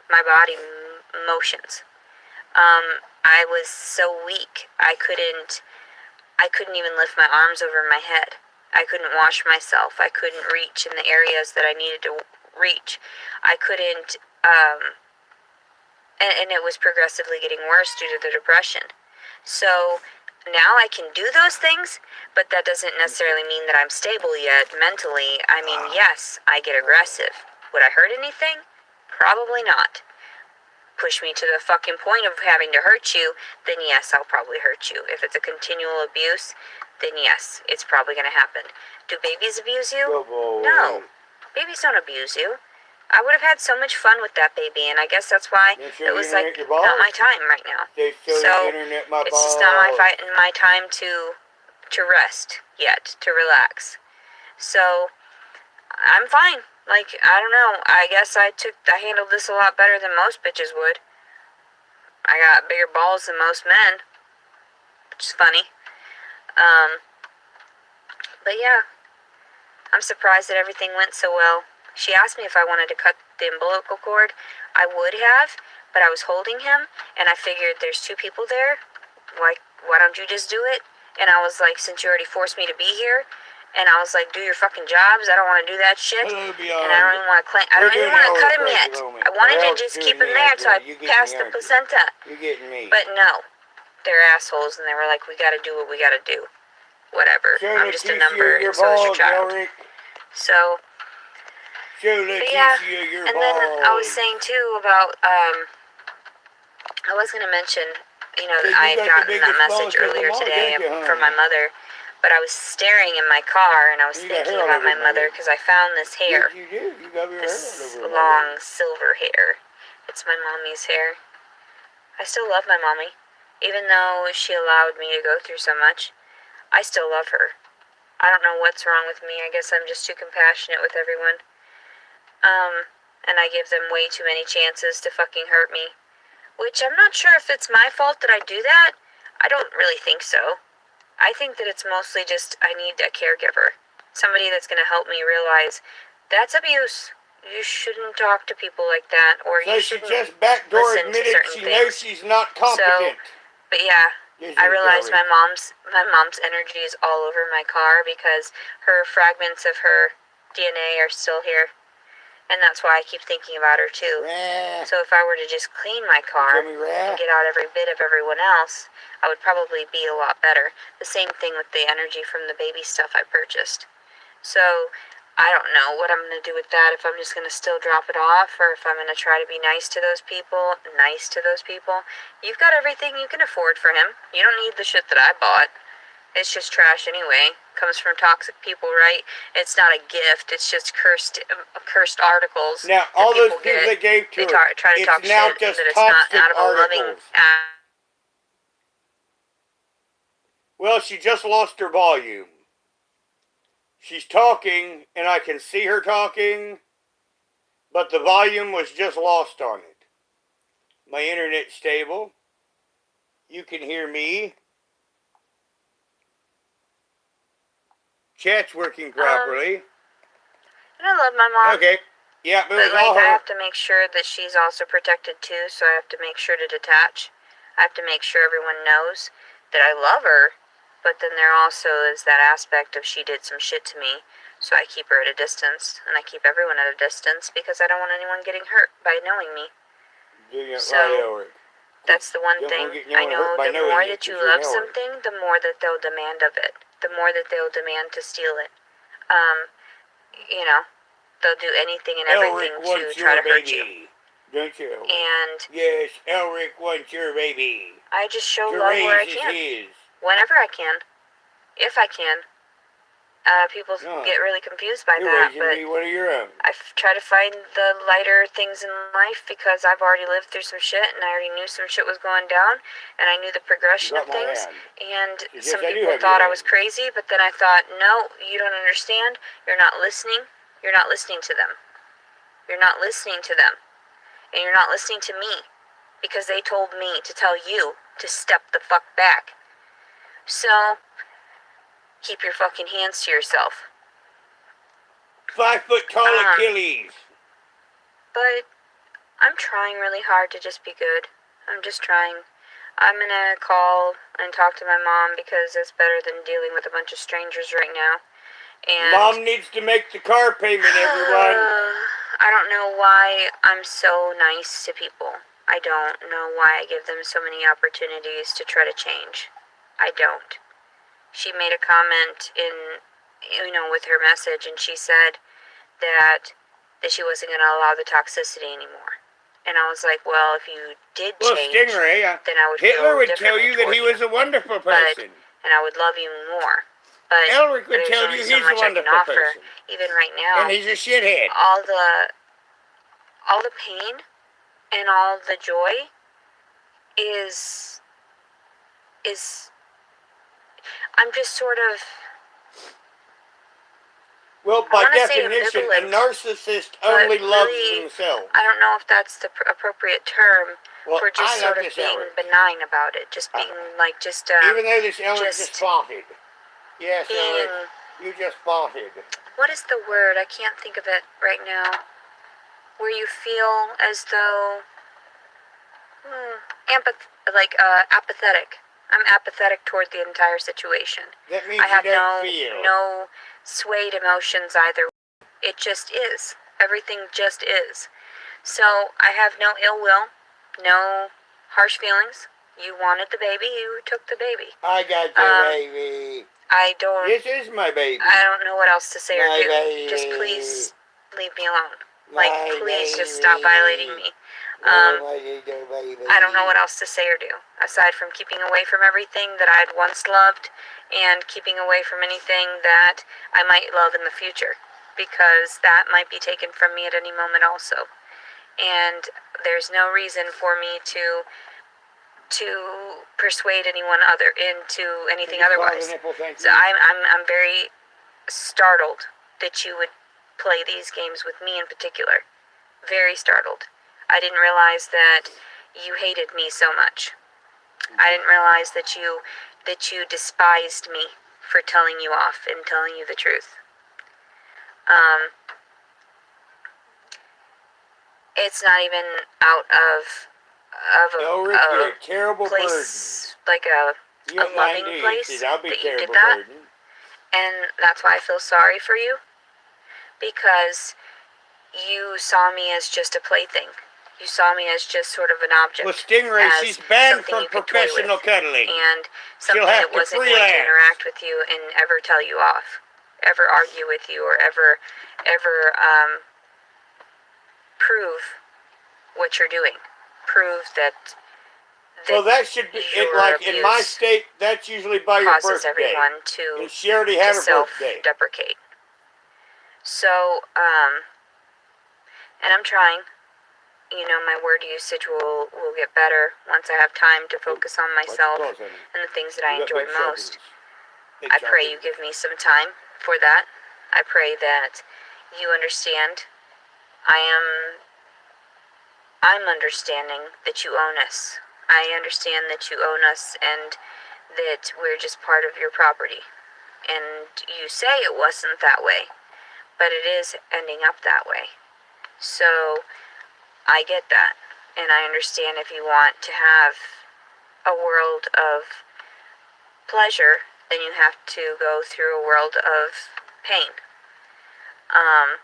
my body motions. I was so weak. I couldn't even lift my arms over my head. I couldn't wash myself. I couldn't reach in the areas that I needed to reach. I couldn't, and it was progressively getting worse due to the depression. So now I can do those things, but that doesn't necessarily mean that I'm stable yet mentally. I mean, yes, I get aggressive. Would I hurt anything? Probably not. Push me to the fucking point of having to hurt you, then yes, I'll probably hurt you. If it's a continual abuse, then yes, it's probably going to happen. Do babies abuse you? No. Babies don't abuse you. I would have had so much fun with that baby, and I guess that's why it was not my time right now. So it's just not my time to rest yet, to relax. So I'm fine. I don't know. I guess I handled this a lot better than most bitches would. I got bigger balls than most men, which is funny. But yeah, I'm surprised that everything went so well. She asked me if I wanted to cut the umbilical cord. I would have, but I was holding him, and I figured there's two people there. Why don't you just do it? And I was like, since you already forced me to be here, And I was like, do your fucking jobs. I don't want to do that shit. Hello, And I don't Beyond. even want to clean. I We're don't even doing want to cut Elric him right yet. at the moment. I wanted to Elric's just doing keep him me, there aren't until I you? You getting passed me, the aren't you? placenta. You're getting me. But no, they're assholes, and they were like, we got to do what we got to do. Whatever. Show I'm just a Leticia number, your and so is your balls, child. Elric. So, Show but yeah. Leticia your And balls. then I was saying too about I was gonna mention, that I had gotten that message earlier today from my mother, but I was staring in my car and I was thinking about my mother because I found this hair. Yes, you do. You got your This hair all over long silver hair. It's my mommy's hair. I still love my mommy. Even though she allowed me to go through so much, I still love her. I don't know what's wrong with me. I guess I'm just too compassionate with everyone. And I give them way too many chances to fucking hurt me. Which I'm not sure if it's my fault that I do that. I don't really think so. I think that it's mostly just I need a caregiver. Somebody that's going to help me realize that's abuse. You shouldn't talk to people like that, or so you she shouldn't just backdoor listen to admitted certain she things. knows she's not competent. But yeah, Yes, I you realized Elric. my mom's energy is all over my car because her fragments of her DNA are still here. And that's why I keep thinking about her too. Rah. So if I were to just clean my car You tell me, Rah? and get out every bit of everyone else, I would probably be a lot better. The same thing with the energy from the baby stuff I purchased. So I don't know what I'm going to do with that, if I'm just going to still drop it off or if I'm going to try to be nice to those people. You've got everything you can afford for him. You don't need the shit that I bought. It's just trash anyway. Comes from toxic people, right? It's not a gift. It's just cursed articles. Now, all those people people get. they gave to They her, try to it's talk now shit just that it's not toxic out of a loving. articles. Well, she just lost her volume. She's talking, and I can see her talking, but the volume was just lost on it. My internet's stable. You can hear me. Chat's working properly. And I love my mom. Okay. Yeah, but it was But all I her. have to make sure that she's also protected too, so I have to make sure to detach. I have to make sure everyone knows that I love her, but then there also is that aspect of she did some shit to me, so I keep her at a distance, and I keep everyone at a distance because I don't want anyone getting hurt by knowing me. So that's the one thing. I know the more that you love something, the more that they'll demand of it. The more that they'll demand to steal it. They'll do anything and everything to try to hurt you. Don't you, Elric? And yes, Elric wants your baby. I just show love where I can. Whenever I can. If I can. People get really confused by that, but one of your own. I try to find the lighter things in life because I've already lived through some shit and I already knew some shit was going down and I knew the progression of things. And some people thought I was crazy, but then I thought, no, you don't understand. You're not listening. You're not listening to them. You're not listening to them. And you're not listening to me because they told me to tell you to step the fuck back. So, keep your fucking hands to yourself. 5 foot tall Achilles. But I'm trying really hard to just be good. I'm just trying. I'm gonna call and talk to my mom because it's better than dealing with a bunch of strangers right now. And Mom needs to make the car payment, everyone. I don't know why I'm so nice to people. I don't know why I give them so many opportunities to try to change. I don't. She made a comment with her message, and she said that she wasn't going to allow the toxicity anymore. And I was like, well, if you did change, Stingray, then I would Hitler feel would tell you that he was a wonderful person. And I would love you more. But Elric would there's tell only you so he's much a wonderful I can offer, person. even right now. And he's a shithead. All the pain and all the joy is I'm just sort of, well, by definition, a narcissist only loves themselves. I don't know if that's the appropriate term for just I sort of being benign about it. Just being even though this Elric just farted. Yes, Elric, you just farted. What is the word? I can't think of it right now. Where you feel as though apathetic. I'm apathetic toward the entire situation. That means I have you don't feel. no swayed emotions either way. It just is. Everything just is. So I have no ill will, no harsh feelings. You wanted the baby, you took the baby. I got the baby. I don't... This is my baby. I don't know what else to say or do. Baby. Just please leave me alone. Please baby. just stop violating me. I don't know what else to say or do, aside from keeping away from everything that I'd once loved and keeping away from anything that I might love in the future, because that might be taken from me at any moment also. And there's no reason for me to persuade anyone other into anything otherwise. So I'm very startled that you would play these games with me in particular. Very startled. I didn't realize that you hated me so much. I didn't realize that you despised me for telling you off and telling you the truth. It's not even out of a terrible place, like a loving place that you did that. And that's why I feel sorry for you, because you saw me as just a plaything. You saw me as just sort of an object. Well, Stingray, she's banned from professional cuddling. And something that wasn't going to interact with you and ever tell you off, ever argue with you, or ever prove what you're doing. Prove that well, that should be, like in my state, that's usually by your birthday. Causes everyone to, and she already had her birthday. Self-deprecate. So, and I'm trying. You know, my word usage will get better once I have time to focus on myself and the things that I enjoy most. I pray you give me some time for that. I pray that you understand. I'm understanding that you own us. I understand that you own us and that we're just part of your property. And you say it wasn't that way, but it is ending up that way. So I get that, and I understand if you want to have a world of pleasure, then you have to go through a world of pain.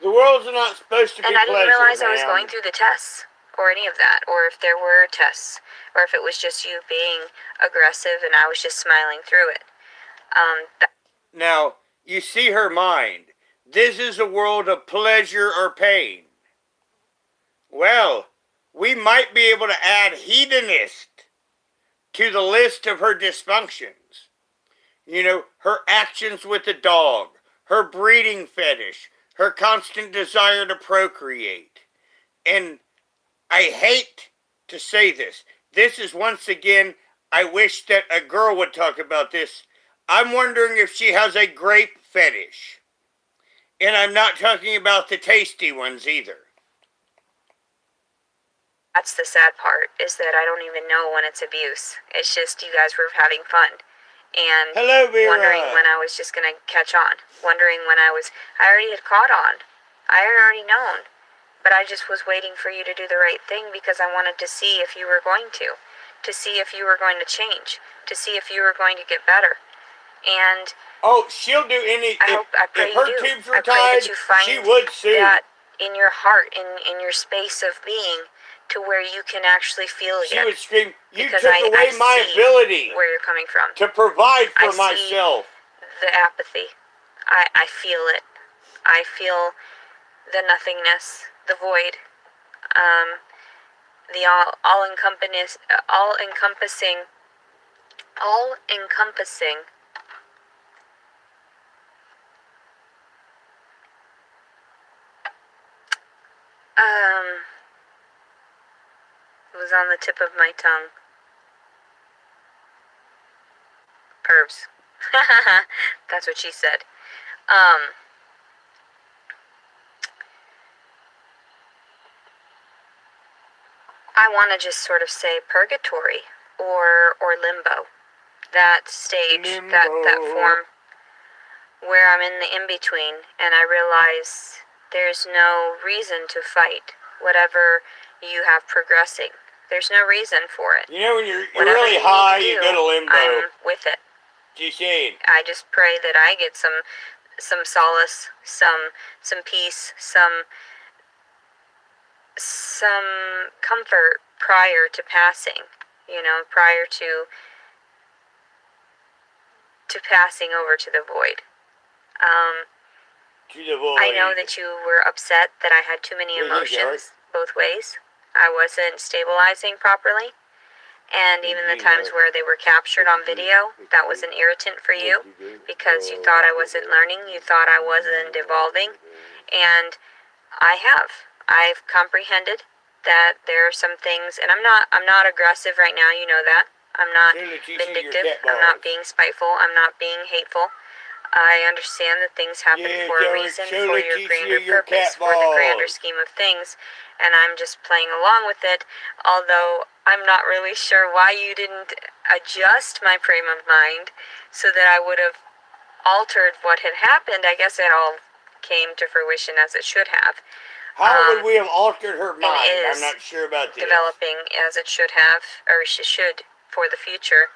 The world's not supposed to be pleasure, and I didn't realize I was going through the tests, or any of that, or if there were tests, or if it was just you being aggressive and I was just smiling through it. Now, you see her mind. This is a world of pleasure or pain. Well, we might be able to add hedonist to the list of her dysfunctions. You know, her actions with the dog, her breeding fetish, her constant desire to procreate. And I hate to say this. This is once again, I wish that a girl would talk about this. I'm wondering if she has a grape fetish. And I'm not talking about the tasty ones either. That's the sad part, is that I don't even know when it's abuse. It's just you guys were having fun. And hello, Vera. Wondering when I was just going to catch on. Wondering when I already had caught on. I had already known. But I just was waiting for you to do the right thing because I wanted to see if you were going to see if you were going to change, to see if you were going to get better. And oh, she'll do any. I pray if her you do. tubes were tied, she would sue. That in your heart, in your space of being, to where you can actually feel again. She would scream, you took away my ability where you're coming from. To provide for myself. The apathy. I feel it. I feel the nothingness, the void. The all-encompassing it was on the tip of my tongue. Pervs. That's what she said. I want to just sort of say purgatory or limbo. That stage, limbo. that form where I'm in the in-between and I realize there's no reason to fight whatever you have progressing. There's no reason for it. You know, when you're really high, you go to limbo. I'm with it. She's saying. I just pray that I get some some solace, some peace, some comfort prior to passing, prior to passing over to the void. To the void. I know that you were upset that I had too many emotions both ways. I wasn't stabilizing properly. And even the times where they were captured on video, that was an irritant for you because you thought I wasn't learning, you thought I wasn't evolving. And I've comprehended that there are some things, and I'm not aggressive right now, you know that. I'm not vindictive, I'm not being spiteful, I'm not being hateful. I understand that things happen for a reason, for your grander purpose, for the grander scheme of things, and I'm just playing along with it, although I'm not really sure why you didn't adjust my frame of mind so that I would have altered what had happened. I guess it all came to fruition as it should have. How would we have altered her mind? I'm not sure about this. Developing as it should have, or should, for the future,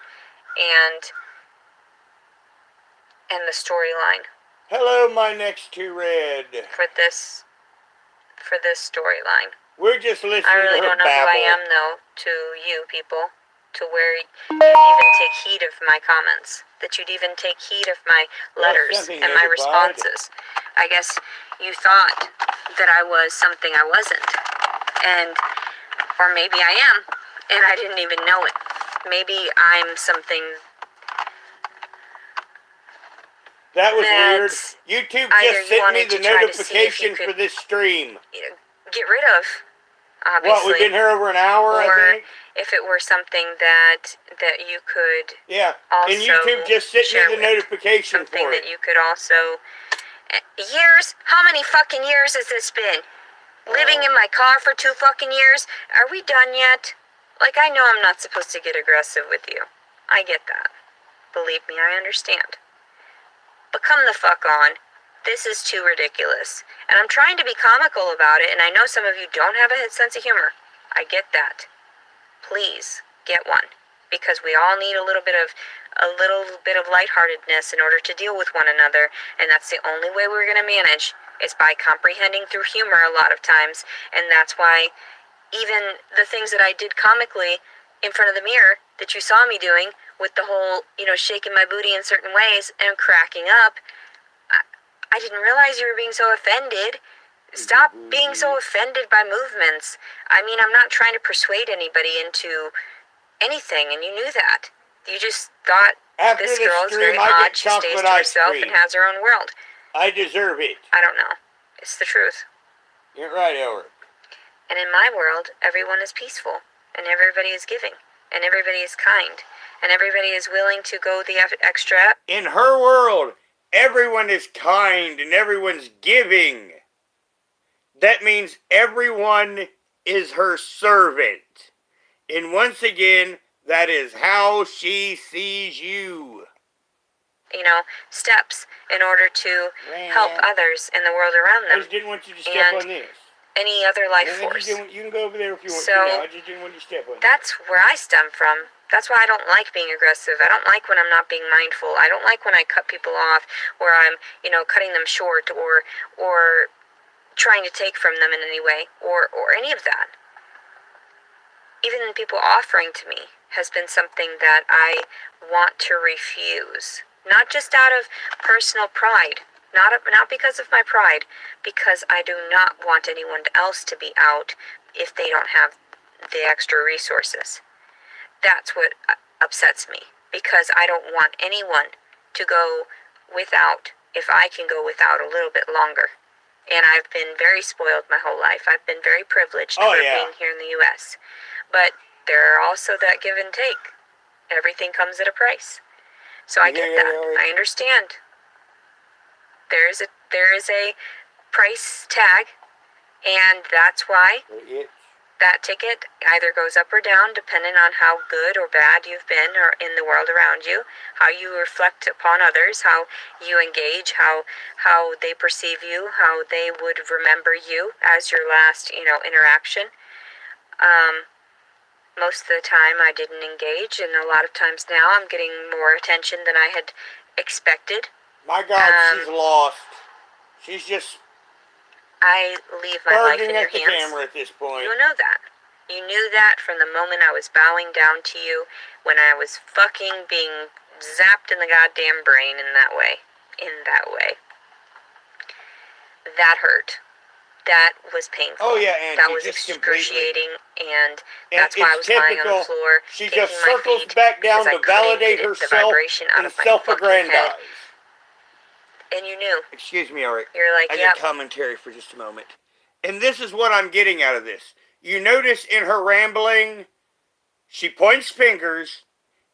and the storyline. Hello, my next to red. For this storyline. We're just listening to her babble. I really don't know who I am, though, to you people, to where you'd even take heed of my comments, that you'd even take heed of my letters and my responses. I guess you thought that I was something I wasn't, or maybe I am, and I didn't even know it. Maybe I'm something. That was weird. YouTube just sent me the notification for this stream. Get rid of, obviously. What, we've been here over an hour, I think? If it were something that you could also and YouTube just sent me the notification something for it. That you could also... Years? How many fucking years has this been? Living in my car for 2 fucking years? Are we done yet? Like, I know I'm not supposed to get aggressive with you. I get that. Believe me, I understand. But come the fuck on. This is too ridiculous. And I'm trying to be comical about it, and I know some of you don't have a sense of humor. I get that. Please, get one. Because we all need a little bit of lightheartedness in order to deal with one another, and that's the only way we're gonna manage, is by comprehending through humor a lot of times, and that's why even the things that I did comically in front of the mirror that you saw me doing with the whole, shaking my booty in certain ways and cracking up, I didn't realize you were being so offended. Stop being so offended by movements. I mean, I'm not trying to persuade anybody into anything, and you knew that. You just thought this girl's very odd, she stays to herself and has her own world. I deserve it. I don't know. It's the truth. You're right, Elric. And in my world, everyone is peaceful, and everybody is giving, and everybody is kind, and everybody is willing to go the extra. In her world, everyone is kind and everyone's giving. That means everyone is her servant. And once again, that is how she sees you. Steps in order to help others in the world around them. I just didn't want you to step on this. Any other life force. You can go over there if you want to now. I just didn't want you to step on it. That's where I stem from. That's why I don't like being aggressive. I don't like when I'm not being mindful. I don't like when I cut people off, or I'm, cutting them short, or trying to take from them in any way, or any of that. Even people offering to me has been something that I want to refuse. Not just out of personal pride. Not because of my pride, because I do not want anyone else to be out if they don't have the extra resources. That's what upsets me, because I don't want anyone to go without if I can go without a little bit longer. And I've been very spoiled my whole life. I've been very privileged for being here in the U.S. But there are also that give and take. Everything comes at a price. So I get that. I understand. There is a price tag, and that's why that ticket either goes up or down depending on how good or bad you've been or in the world around you, how you reflect upon others, how you engage, how they perceive you, how they would remember you as your last, interaction. Most of the time I didn't engage, and a lot of times now I'm getting more attention than I had expected. My God, she's lost. She's just I leave my life in barging your at the hands. camera at this point. You know that. You knew that from the moment I was bowing down to you, when I was fucking being zapped in the goddamn brain in that way. In that way. That hurt. That was painful. Oh yeah, and that was just excruciating, completely. and that's why I was typical. lying on the floor. She just circles back down to validate herself and self-aggrandize. And you knew. Excuse me, Eric. You're like, I yep. get commentary for just a moment. And this is what I'm getting out of this. You notice in her rambling, she points fingers,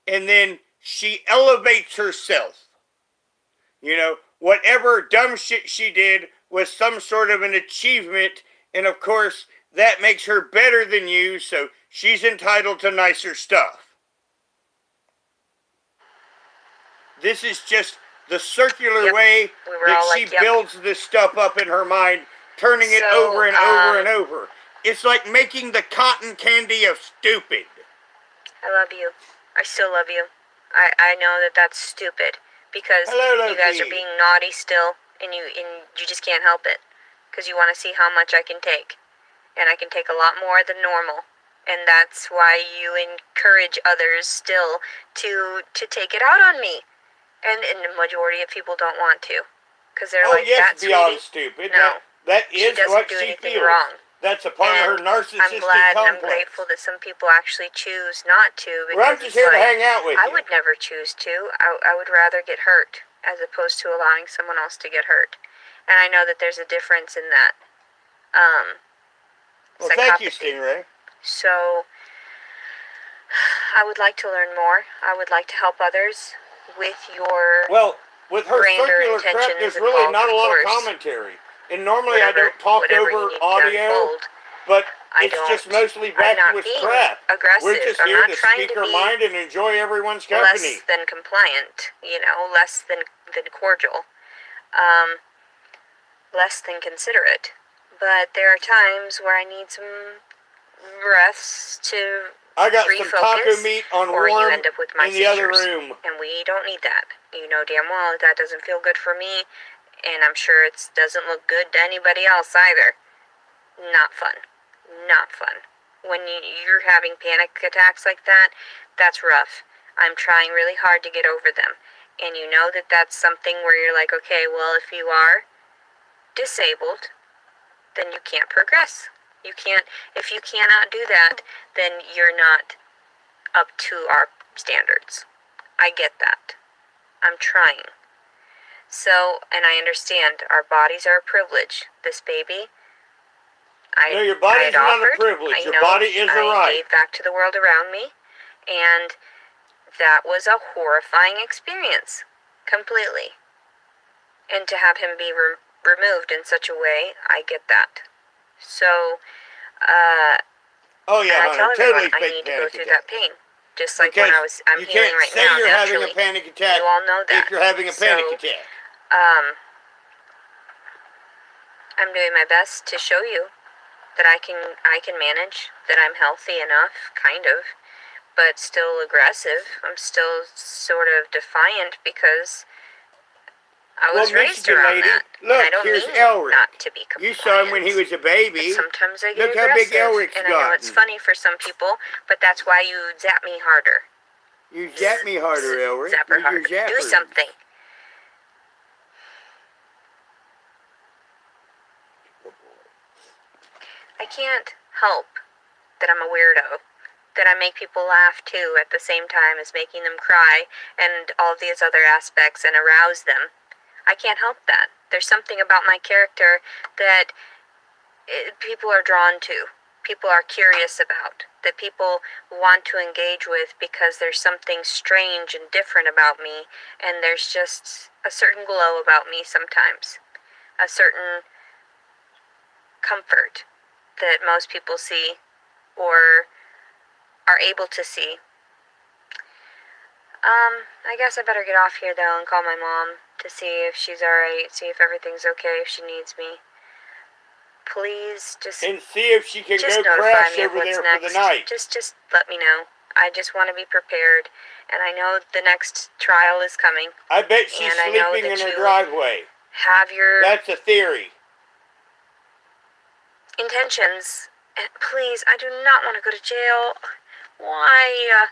and then she elevates herself. You know, whatever dumb shit she did was some sort of an achievement, and of course, that makes her better than you, so she's entitled to nicer stuff. This is just the circular way that she builds this stuff up in her mind, turning it over and over and over. It's like making the cotton candy of stupid. I love you. I still love you. I know that that's stupid, because you guys are being naughty still, and you just can't help it, because you want to see how much I can take, and I can take a lot more than normal, and that's why you encourage others still to take it out on me, and the majority of people don't want to, because they're like, that's beyond stupid. No, that is what she feels. Wrong. That's a part of her narcissistic I'm glad complex. and I'm grateful that some people actually choose not to. Because I'm just here to hang out with you. I would never choose to. I would rather get hurt as opposed to allowing someone else to get hurt. And I know that there's a difference in that. Well, thank you, Stingray. So, I would like to learn more. I would like to help others with your with her circular crap, there's really not a lot of commentary. And normally I don't talk over audio, but it's just mostly vacuous crap. Aggressive. We're just here to speak our mind and enjoy everyone's company. Less than compliant, less than cordial, less than considerate. But there are times where I need some breaths to I got refocus, some taco meat on or warm you end up with my in the other seizures. room. And we don't need that. You know damn well that doesn't feel good for me. And I'm sure it doesn't look good to anybody else either. Not fun. Not fun. When you're having panic attacks like that, that's rough. I'm trying really hard to get over them. And you know that that's something where you're like, okay, well, if you are disabled, then you can't progress. You can't, if you cannot do that, then you're not up to our standards. I get that. I'm trying. So, and I understand, our bodies are a privilege. This baby, no, your body's not a privilege. Your body is a right. I gave back to the world around me, and that was a horrifying experience, completely. And to have him be removed in such a way, I get that. So, oh yeah, I tell everyone I need to go through that pain. Just like when I'm healing right now, you're naturally. Having a panic attack. You all know that. If you're having a panic attack. I'm doing my best to show you that I can manage, that I'm healthy enough, kind of, but still aggressive. I'm still sort of defiant because I was raised around that. Look, I don't here's mean Elric. not to be compliant. You saw him when he was a baby. But sometimes I get Look aggressive. how big Elric's and I know it's funny for some people, but that's why you zap me harder. You zap me harder, Elric. Zapper harder. Do something. I can't help that I'm a weirdo, that I make people laugh too at the same time as making them cry and all these other aspects and arouse them. I can't help that. There's something about my character that people are drawn to, people are curious about, that people want to engage with because there's something strange and different about me, and there's just a certain glow about me sometimes, a certain comfort that most people see or are able to see. I guess I better get off here though and call my mom to see if she's alright, see if everything's okay, if she needs me. Please just... And see if she can go notify crash me of over what's there next. for the night. Just let me know. I just want to be prepared. And I know the next trial is coming. I bet she's And I know sleeping that in her you driveway. have your That's a theory. intentions. And please, I do not want to go to jail. Why?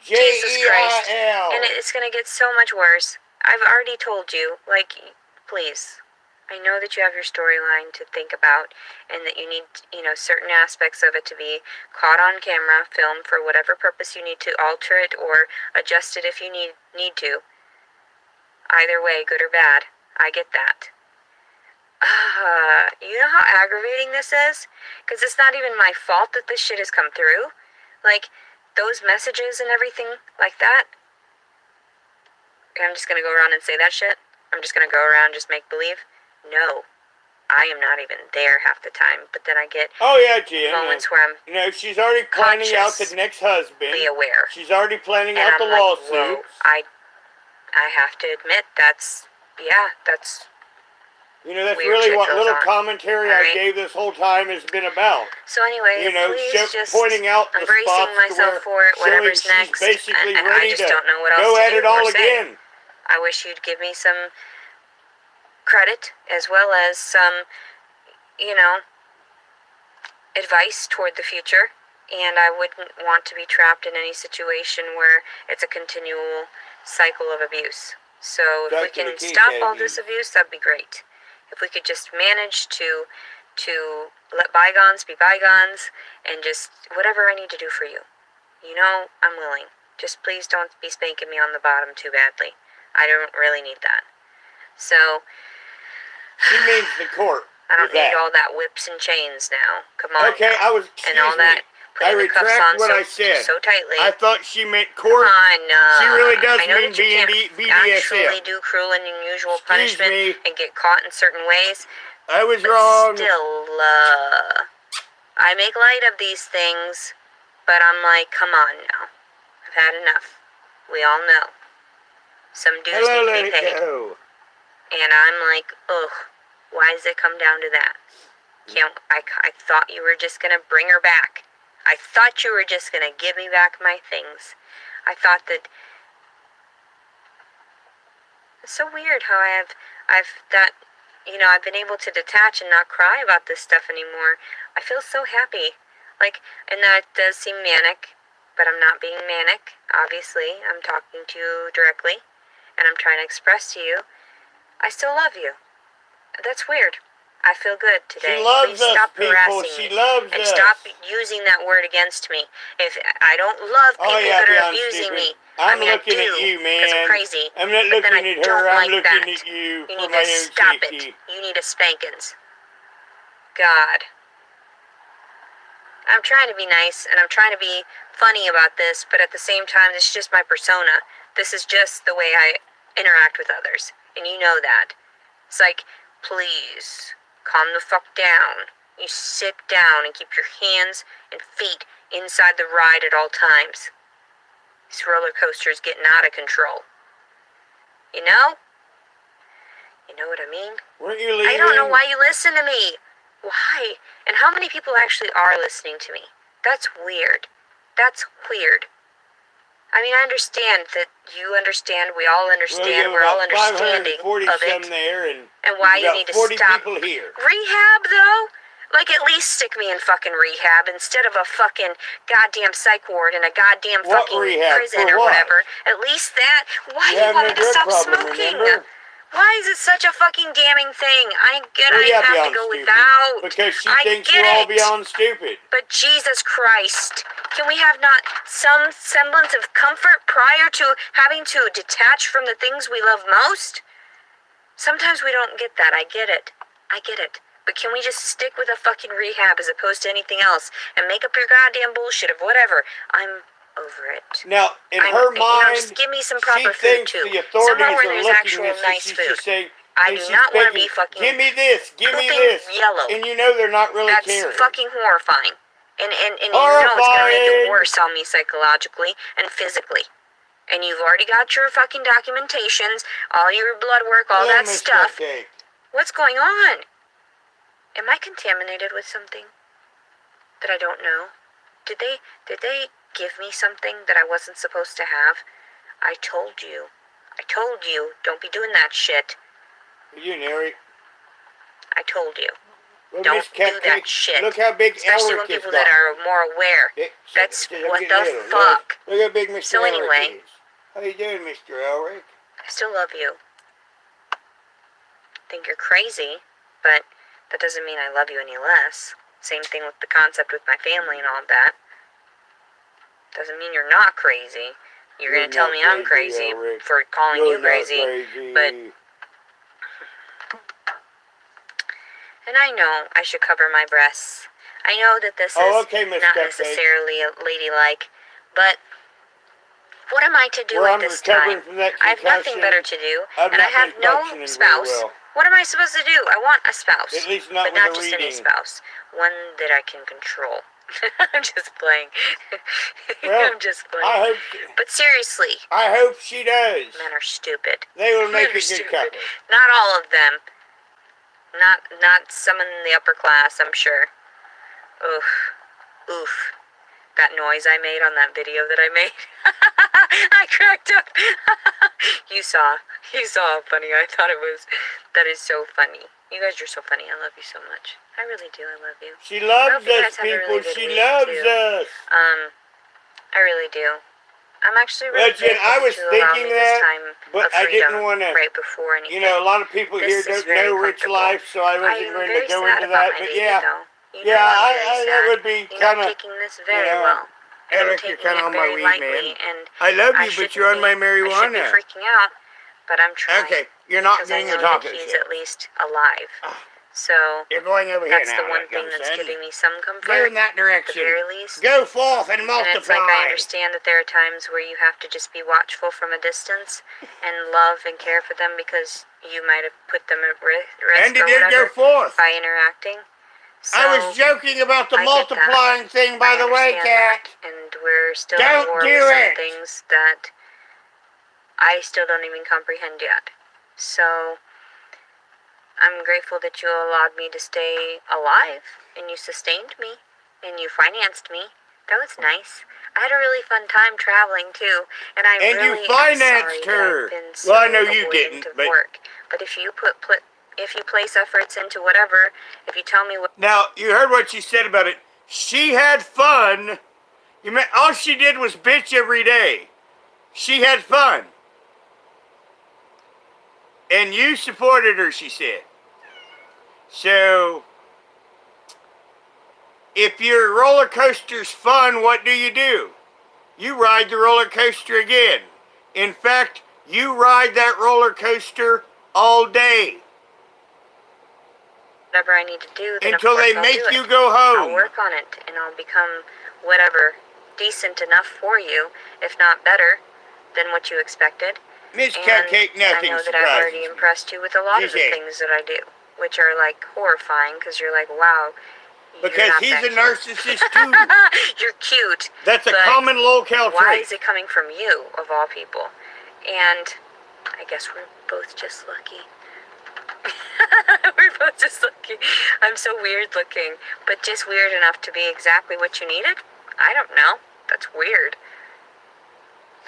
Jesus Christ. J-E-I-L. And it's going to get so much worse. I've already told you. Like, please. I know that you have your storyline to think about and that you need, certain aspects of it to be caught on camera, filmed for whatever purpose you need to alter it or adjust it if you need to. Either way, good or bad. I get that. You know how aggravating this is? Because it's not even my fault that this shit has come through. Like, those messages and everything like that. I'm just gonna go around and say that shit? I'm just gonna go around and just make believe? No. I am not even there half the time. But then I get Jen. moments where I'm she's already planning out the next husband. aware. She's already planning And out I'm the like, lawsuit. whoa, I have to admit that's That's weird really shit what goes little on. commentary I gave this whole time has been about. So anyway, please just pointing out the embracing spots myself for it, whatever's next. Basically and ready I just to don't know what else go to at do it all or say. again. I wish you'd give me some credit as well as some, advice toward the future. And I wouldn't want to be trapped in any situation where it's a continual cycle of abuse. So if we can stop all this abuse, that'd be great. If we could just manage to let bygones be bygones and just whatever I need to do for you. I'm willing. Just please don't be spanking me on the bottom too badly. I don't really need that. So she means the court. I don't need all that whips and chains now. Come on. Okay, now. And all that. I retract what I said. So tightly. I thought she meant court. Come on, she really does I know mean that you can't BDSM. actually do cruel and unusual punishment and get caught in certain ways. I was wrong. Still, I make light of these things, but I'm like, come on now. I've had enough. We all know. Some dues need to be paid. And I'm like, ugh, why does it come down to that? I thought you were just gonna bring her back. I thought you were just gonna give me back my things. I thought that it's so weird how I've been able to detach and not cry about this stuff anymore. I feel so happy. And that does seem manic, but I'm not being manic, obviously. I'm talking to you directly, and I'm trying to express to you, I still love you. That's weird. I feel good today. She loves Please stop harassing people. She me. loves and us. Stop using that word against me. If I don't love people that are abusing me. I'm looking at you, man. Because I'm crazy. I'm not looking at her. I'm looking at you You for need my to own stop safety. it. You need a spankins. God. I'm trying to be nice and I'm trying to be funny about this, but at the same time, this is just my persona. This is just the way I interact with others. And you know that. It's like, please, calm the fuck down. You sit down and keep your hands and feet inside the ride at all times. This roller coaster is getting out of control. You know? You know what I mean? Weren't you leaving? I don't know why you listen to me. Why? And how many people actually are listening to me? That's weird. That's weird. I mean, I understand that you understand, we all understand, we're all understanding of it. There and why you need to 40 stop. people here. Rehab, though? Like, at least stick me in fucking rehab instead of a fucking goddamn psych ward in a goddamn fucking prison or whatever. At least that. Why do you want me to stop smoking? Remember? Why is it such a fucking damning thing? I get I have to go without. Because she thinks we're all beyond stupid. But Jesus Christ. Can we have not some semblance of comfort prior to having to detach from the things we love most? Sometimes we don't get that. I get it. But can we just stick with a fucking rehab as opposed to anything else and make up your goddamn bullshit of whatever? I'm over it. Now, in her mind, just give me some proper she food too. The authorities Somewhere where are there's looking actual at nice food. Saying, I do not want to be fucking give me this, give me this. Yellow. And you know they're not really caring. That's fucking horrifying. And you know it's gonna make it worse on me psychologically and physically. And you've already got your fucking documentations, all your blood work, all that stuff. What's going on? Am I contaminated with something that I don't know? Did they give me something that I wasn't supposed to have. I told you. Don't be doing that shit. You know it. I told you. Well, Don't Miss do Cupcake, that shit. look how big Especially when Elric is people that are more aware. That's what the fuck. Look how big Mr. So anyway. Elric is. How you doing, Mr. Elric? I still love you. I think you're crazy, but that doesn't mean I love you any less. Same thing with the concept with my family and all of that. Doesn't mean you're not crazy. You're going to tell me I'm crazy for calling you crazy. But, and I know I should cover my breasts. I know that this is not necessarily ladylike, but what am I to do at this time? I have nothing better to do, and I have no spouse. What am I supposed to do? I want a spouse, at least not but not just any spouse. One that I can control. I'm just playing. Well, I'm just playing. But seriously. I hope she does. Men are stupid. They will make a good couple. Not all of them. Not some in the upper class, I'm sure. Oof. That noise I made on that video that I made. I cracked up. You saw how funny I thought it was. That is so funny. You guys are so funny. I love you so much. I really do. I love you. She loves us, people. She loves us. I really do. I'm actually really Legend, I was thinking that, but I didn't want to. Right before anything. You know, a lot of people here don't know Rich Life, so I wasn't going to go into that. But yeah, that would be kind of. Taking this very well. Eric, you're kind of on my weed, man. I love you, but you're on my marijuana. I should be freaking out, but I'm trying. Okay, you're not getting the topic. He's at least alive. So you're going over here now. That's the one thing that's giving me some comfort. Go in that direction. At the very least. Go forth and multiply. And it's like I understand that there are times where you have to just be watchful from a distance and love and care for them because you might have put them at risk and it did go forth by interacting. So I was joking about the multiplying thing, by the way, Cat. And we're still at war with some things that I still don't even comprehend yet. So I'm grateful that you allowed me to stay alive, and you sustained me, and you financed me. That was nice. I had a really fun time traveling too, and you financed her. Well, I know you didn't, but work. But if you if you place efforts into whatever, if you tell me what... Now, you heard what she said about it. She had fun. All she did was bitch every day. She had fun. And you supported her, she said. So, if your roller coaster's fun, what do? You ride the roller coaster again. In fact, you ride that roller coaster all day. Whatever I need to do, then until they make you go home. I'll work on it, and I'll become whatever decent enough for you, if not better than what you expected. Miss Cupcake, nothing surprises. I know that I've already impressed you with a lot of the things that I do, which are like horrifying, because you're like, wow. Because he's a narcissist too. You're cute. That's a common locale trait. Why is it coming from you, of all people? And I guess we're both just lucky. We're both just lucky. I'm so weird looking, but just weird enough to be exactly what you needed? I don't know. That's weird.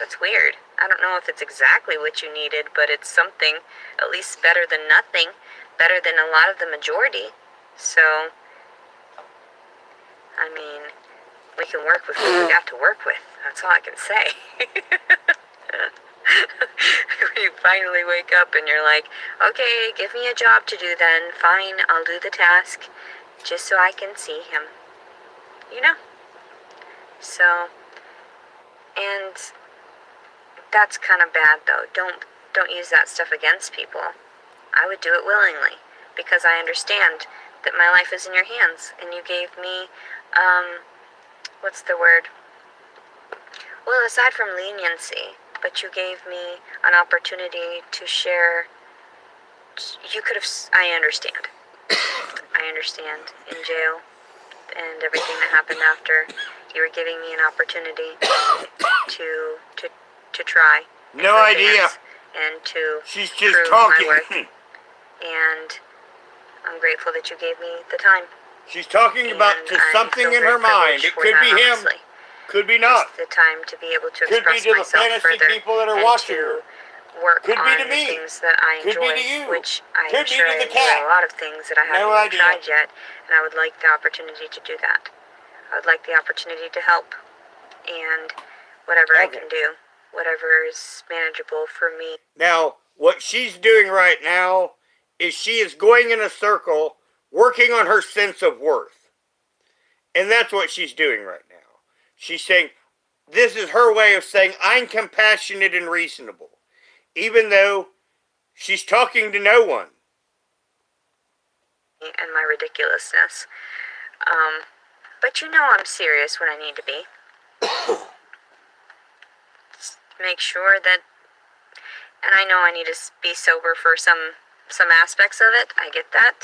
I don't know if it's exactly what you needed, but it's something, at least better than nothing, better than a lot of the majority. So, I mean, we can work with what we got to work with. That's all I can say. When you finally wake up and you're like, okay, give me a job to do then. Fine, I'll do the task just so I can see him. You know? So, and that's kind of bad though. Don't use that stuff against people. I would do it willingly because I understand that my life is in your hands and you gave me, what's the word? Well, aside from leniency, but you gave me an opportunity to share. You could have, I understand. I understand in jail and everything that happened after. You were giving me an opportunity to try. No idea. And to She's just talking. My work. And I'm grateful that you gave me the time. She's talking about something in her mind. It could be him. Could be not. It's the time to be able to Could be express to the myself fantasy further people that are and watching to her. work Could be on to the me. things that I Could be enjoy, to you. which I'm Could be sure to I the enjoy cat. a lot of things that I haven't No even idea. tried yet, and I would like the opportunity to do that. I would like the opportunity to help, and whatever I can do, whatever is manageable for me. Now, what she's doing right now is she is going in a circle, working on her sense of worth. And that's what she's doing right now. She's saying, this is her way of saying, I'm compassionate and reasonable. Even though she's talking to no one. And my ridiculousness. But you know I'm serious when I need to be. Just make sure that, and I know I need to be sober for some aspects of it. I get that.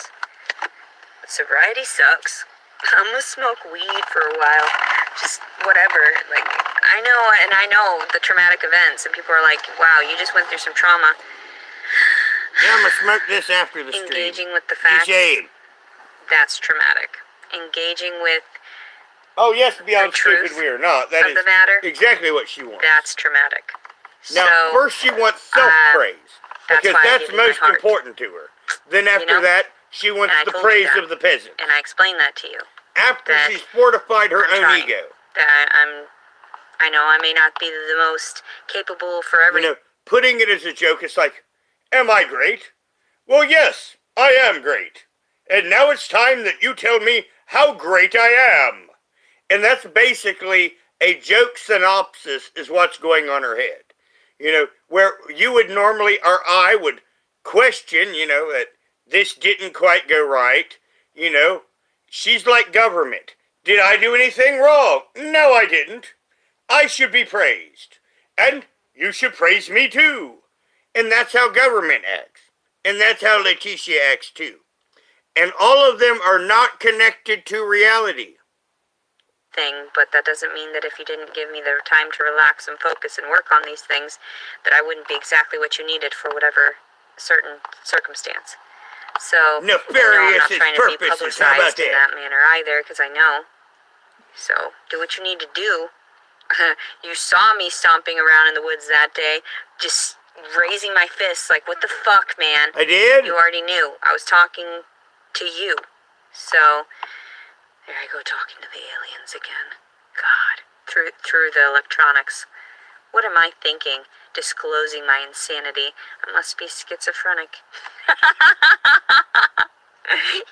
But sobriety sucks. I'm gonna smoke weed for a while. Just whatever. Like, I know the traumatic events, and people are like, wow, you just went through some trauma. Yeah, I'm gonna smoke this after the stream. Engaging with the facts, that's traumatic. Engaging with yes, beyond stupid we are not. That is the matter, exactly what she wants. That's traumatic. Now, so, first she wants self-praise. Because that's most my heart. important to her. Then after that, she wants the praise of the peasant. And I explained that to you. After she's fortified her own ego. That I know I may not be the most capable for everything. You know, putting it as a joke, it's like, am I great? Well, yes, I am great. And now it's time that you tell me how great I am. And that's basically a joke synopsis is what's going on her head. You know, where you would normally, or I would question, you know, that this didn't quite go right. You know, she's like government. Did I do anything wrong? No, I didn't. I should be praised. And you should praise me too. And that's how government acts. And that's how Leticia acts too. And all of them are not connected to reality. But that doesn't mean that if you didn't give me the time to relax and focus and work on these things, that I wouldn't be exactly what you needed for whatever certain circumstance. So, nefarious I'm not trying to be purposes. How about publicized in that manner either, because I know. So, do what you need to do. You saw me stomping around in the woods that day, just raising my fists like, what the fuck, man? I did? You already knew. I was talking to you. So, there I go talking to the aliens again. God. Through the electronics. What am I thinking? Disclosing my insanity. I must be schizophrenic.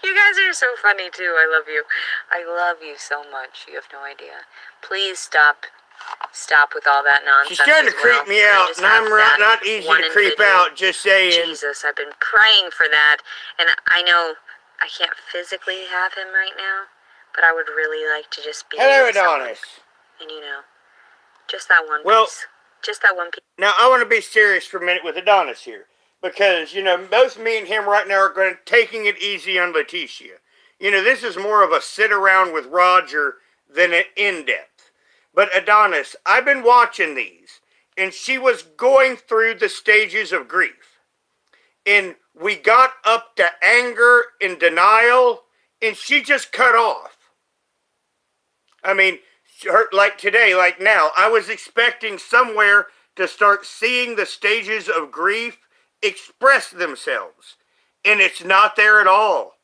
You guys are so funny too. I love you. I love you so much. You have no idea. Please stop with all that nonsense. She's trying to creep me out, and I'm not easy to creep out, just saying. Jesus, I've been praying for that, and I know I can't physically have him right now, but I would really like to just be Hello, with someone. Adonis. And you know, just that one piece. Just that one piece. Now, I want to be serious for a minute with Adonis here. Because, you know, both me and him right now are taking it easy on Leticia. You know, this is more of a sit around with Roger than an in-depth. But Adonis, I've been watching these, and she was going through the stages of grief. And we got up to anger and denial, and she just cut off. I mean, like today, like now, I was expecting somewhere to start seeing the stages of grief express themselves. And it's not there at all.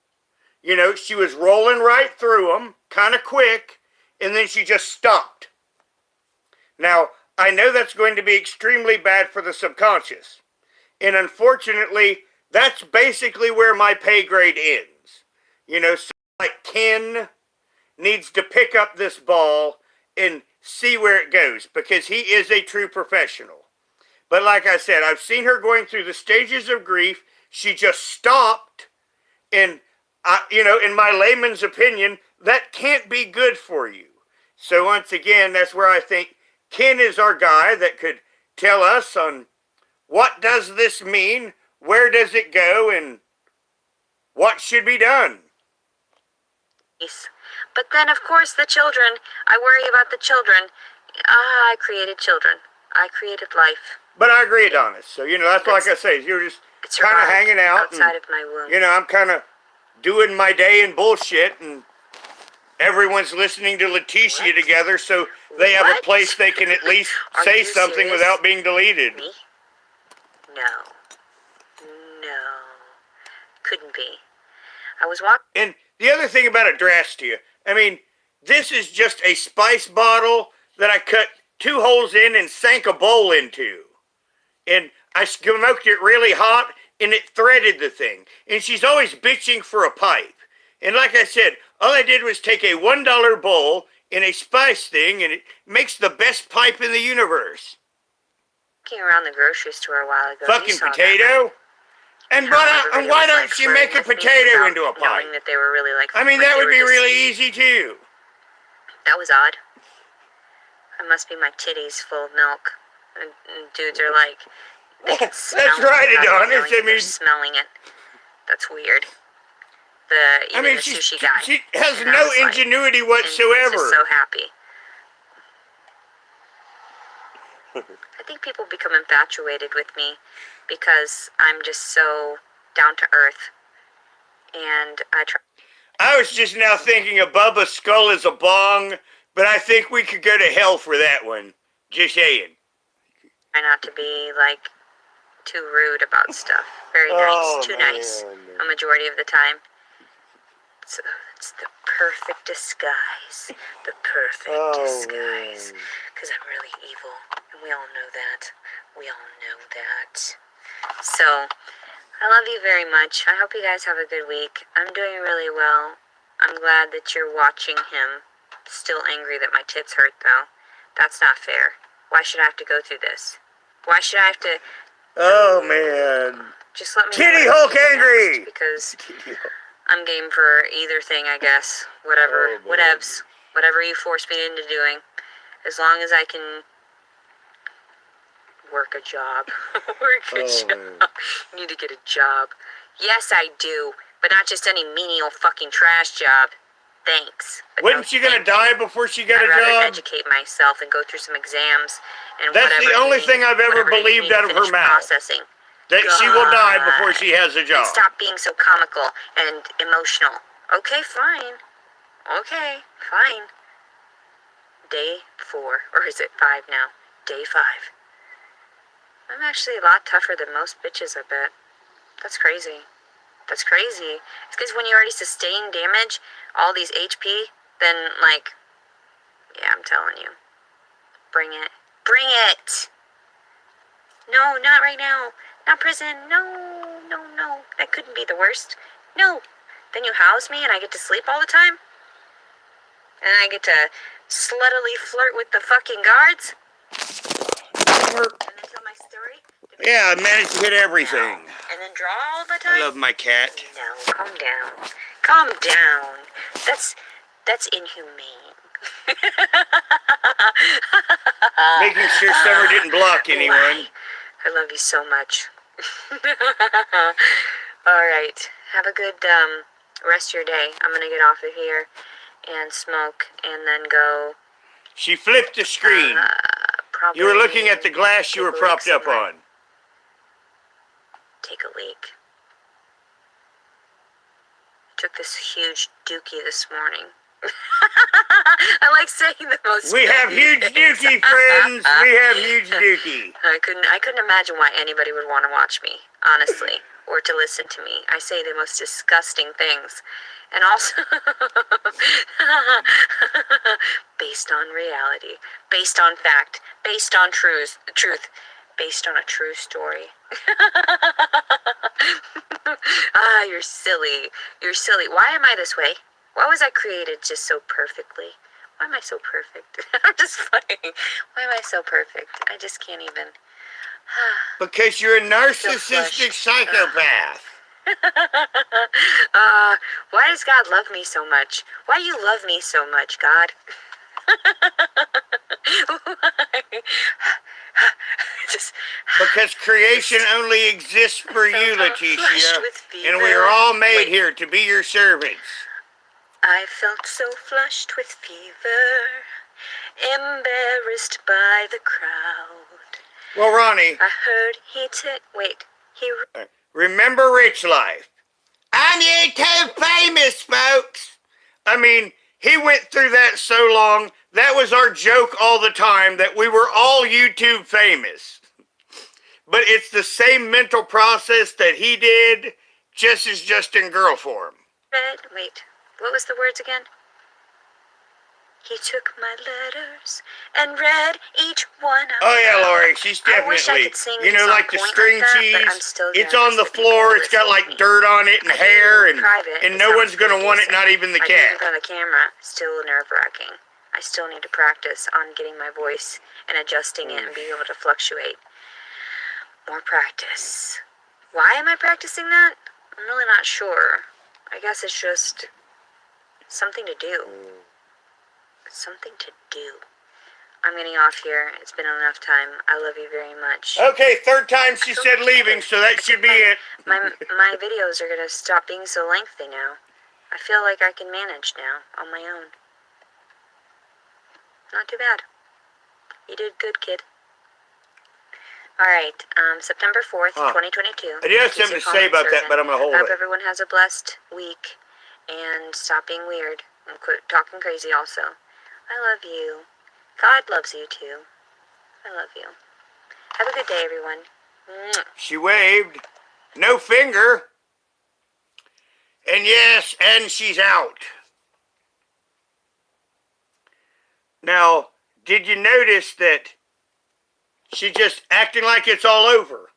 You know, she was rolling right through them, kind of quick, and then she just stopped. Now, I know that's going to be extremely bad for the subconscious. And unfortunately, that's basically where my pay grade ends. You know, so like Ken needs to pick up this ball and see where it goes, because he is a true professional. But like I said, I've seen her going through the stages of grief. She just stopped. And, you know, in my layman's opinion, that can't be good for you. So once again, that's where I think Ken is our guy that could tell us on what does this mean, where does it go, and what should be done. But then, of course, the children. I worry about the children. I created children. I created life. But I agree, Adonis. So, you know, that's like I say, you're just kind of hanging out. Outside of my womb. You know, I'm kind of doing my day in bullshit and everyone's listening to Leticia What? together, so they have a What? place they can at least Are say you something serious? without being deleted. Me? No. Couldn't be. I was walking. And the other thing about Adrastia, I mean, this is just a spice bottle that I cut 2 holes in and sank a bowl into. And I smoked it really hot, and it threaded the thing. And she's always bitching for a pipe. And like I said, all I did was take a $1 bowl and a spice thing, and it makes the best pipe in the universe. Walking around the grocery store a while ago. Fucking potato? And why don't you make a potato into a pipe? Knowing that they were really like. I mean, that would be really easy too. That was odd. It must be my titties full of milk. And dudes are like, they can smell That's right, it. Adonis. I mean, smelling it. That's weird. The sushi guy. She has no ingenuity whatsoever. He's just so happy. I think people become infatuated with me because I'm just so down to earth. And I was just now thinking a Bubba's skull is a bong, but I think we could go to hell for that one. Just saying. Try not to be, like, too rude about stuff. Very nice. Too nice. A majority of the time. So it's the perfect disguise. The perfect disguise. Because I'm really evil. And we all know that. We all know that. So, I love you very much. I hope you guys have a good week. I'm doing really well. I'm glad that you're watching him. Still angry that my tits hurt, though. That's not fair. Why should I have to go through this? Why should I have to... Oh, man. Just let me... Kitty Hulk angry! Because I'm game for either thing, I guess. Whatever. Whatevs. Whatever you force me into doing. As long as I can... work a job. Work a job. Need to get a job. Yes, I do. But not just any menial fucking trash job. Thanks. Wasn't she gonna die before she got a job? I'd rather educate myself and go through some exams and That's the only thing I've ever believed out of her mouth. Processing. That she will die before she has a job. And stop being so comical and emotional. Okay, fine. Okay, fine. Day 4, or is it 5 now? Day 5. I'm actually a lot tougher than most bitches, I bet. That's crazy. That's crazy. It's because when you already sustain damage, all these HP, then, like, yeah, I'm telling you. Bring it. Bring it! No, not right now. Not prison. No, no, no. That couldn't be the worst. No. Then you house me and I get to sleep all the time? And I get to sluttily flirt with the fucking guards? And then tell my story? Yeah, I managed to hit everything. And then draw all the time? I love my cat. No, calm down. Calm down. That's inhumane. Making sure Summer didn't block anyone. I love you so much. Alright. Have a good rest of your day. I'm gonna get off of here and smoke and then go. She flipped the screen. You were looking at the glass you were propped up on. Take a leak. I took this huge dookie this morning. I like saying the most. We have huge dookie, friends. We have huge dookie. I couldn't imagine why anybody would want to watch me, honestly, or to listen to me. I say the most disgusting things, and also based on reality, based on fact, based on truth, based on a true story. You're silly. You're silly. Why am I this way? Why was I created just so perfectly? Why am I so perfect? I'm just funny. Why am I so perfect? I just can't even. Because you're a narcissistic psychopath. Why does God love me so much? Why do you love me so much, God? Because creation only exists for you, Leticia, and we are all made here to be your servants. I felt so flushed with fever, embarrassed by the crowd. Well, Ronnie, I heard remember Rich Life. I'm here too famous, folks. I mean, He went through that so long. That was our joke all the time, that we were all YouTube famous. But it's the same mental process that he did, just in girl form. Wait, what was the words again? He took my letters and read each one out. Oh yeah, Lori, she's definitely, I wish I could sing you know, like the string like that, cheese. It's on the floor. It's got like dirt on it and hair, and no one's gonna want it, not even the cat. On the camera, still nerve-wracking. I still need to practice on getting my voice and adjusting it and being able to fluctuate. More practice. Why am I practicing that? I'm really not sure. I guess it's just something to do. Something to do. I'm getting off here. It's been enough time. I love you very much. Okay, third time she said leaving, so that should be it. My videos are going to stop being so lengthy now. I feel like I can manage now on my own. Not too bad. You did good, kid. Alright, September 4th, 2022. I do have something to say about that, but I'm going to hold I hope it. everyone has a blessed week, and stop being weird, and quit talking crazy also. I love you. God loves you too. I love you. Have a good day, everyone. Mwah. She waved. No finger. And yes, and she's out. Now, did you notice that she's just acting like it's all over?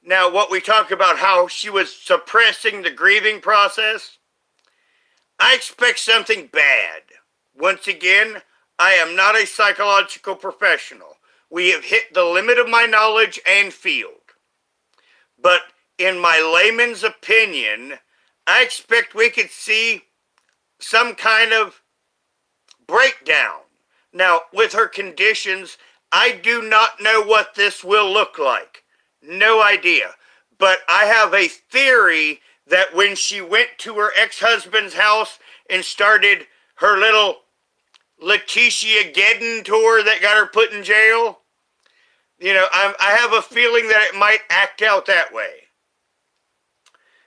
Now, what we talk about, how she was suppressing the grieving process, I expect something bad. Once again, I am not a psychological professional. We have hit the limit of my knowledge and field. But in my layman's opinion, I expect we could see some kind of breakdown. Now, with her conditions, I do not know what this will look like. No idea. But I have a theory that when she went to her ex-husband's house and started her little Leticia Geddon tour that got her put in jail, you know, I have a feeling that it might act out that way.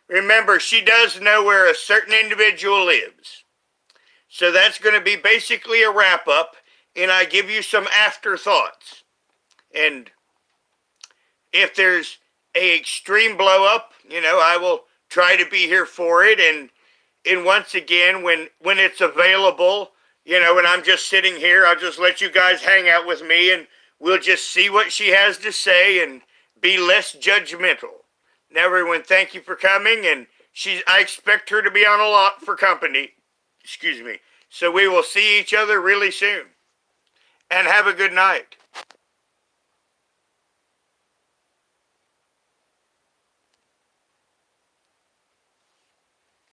Remember, she does know where a certain individual lives. So that's going to be basically a wrap-up, and I give you some afterthoughts. And if there's a extreme blow-up, you know, I will try to be here for it. And once again, when it's available, you know, when I'm just sitting here, I'll just let you guys hang out with me, and we'll just see what she has to say and be less judgmental. Now, everyone, thank you for coming, and I expect her to be on a lot for company. Excuse me. So we will see each other really soon. And have a good night.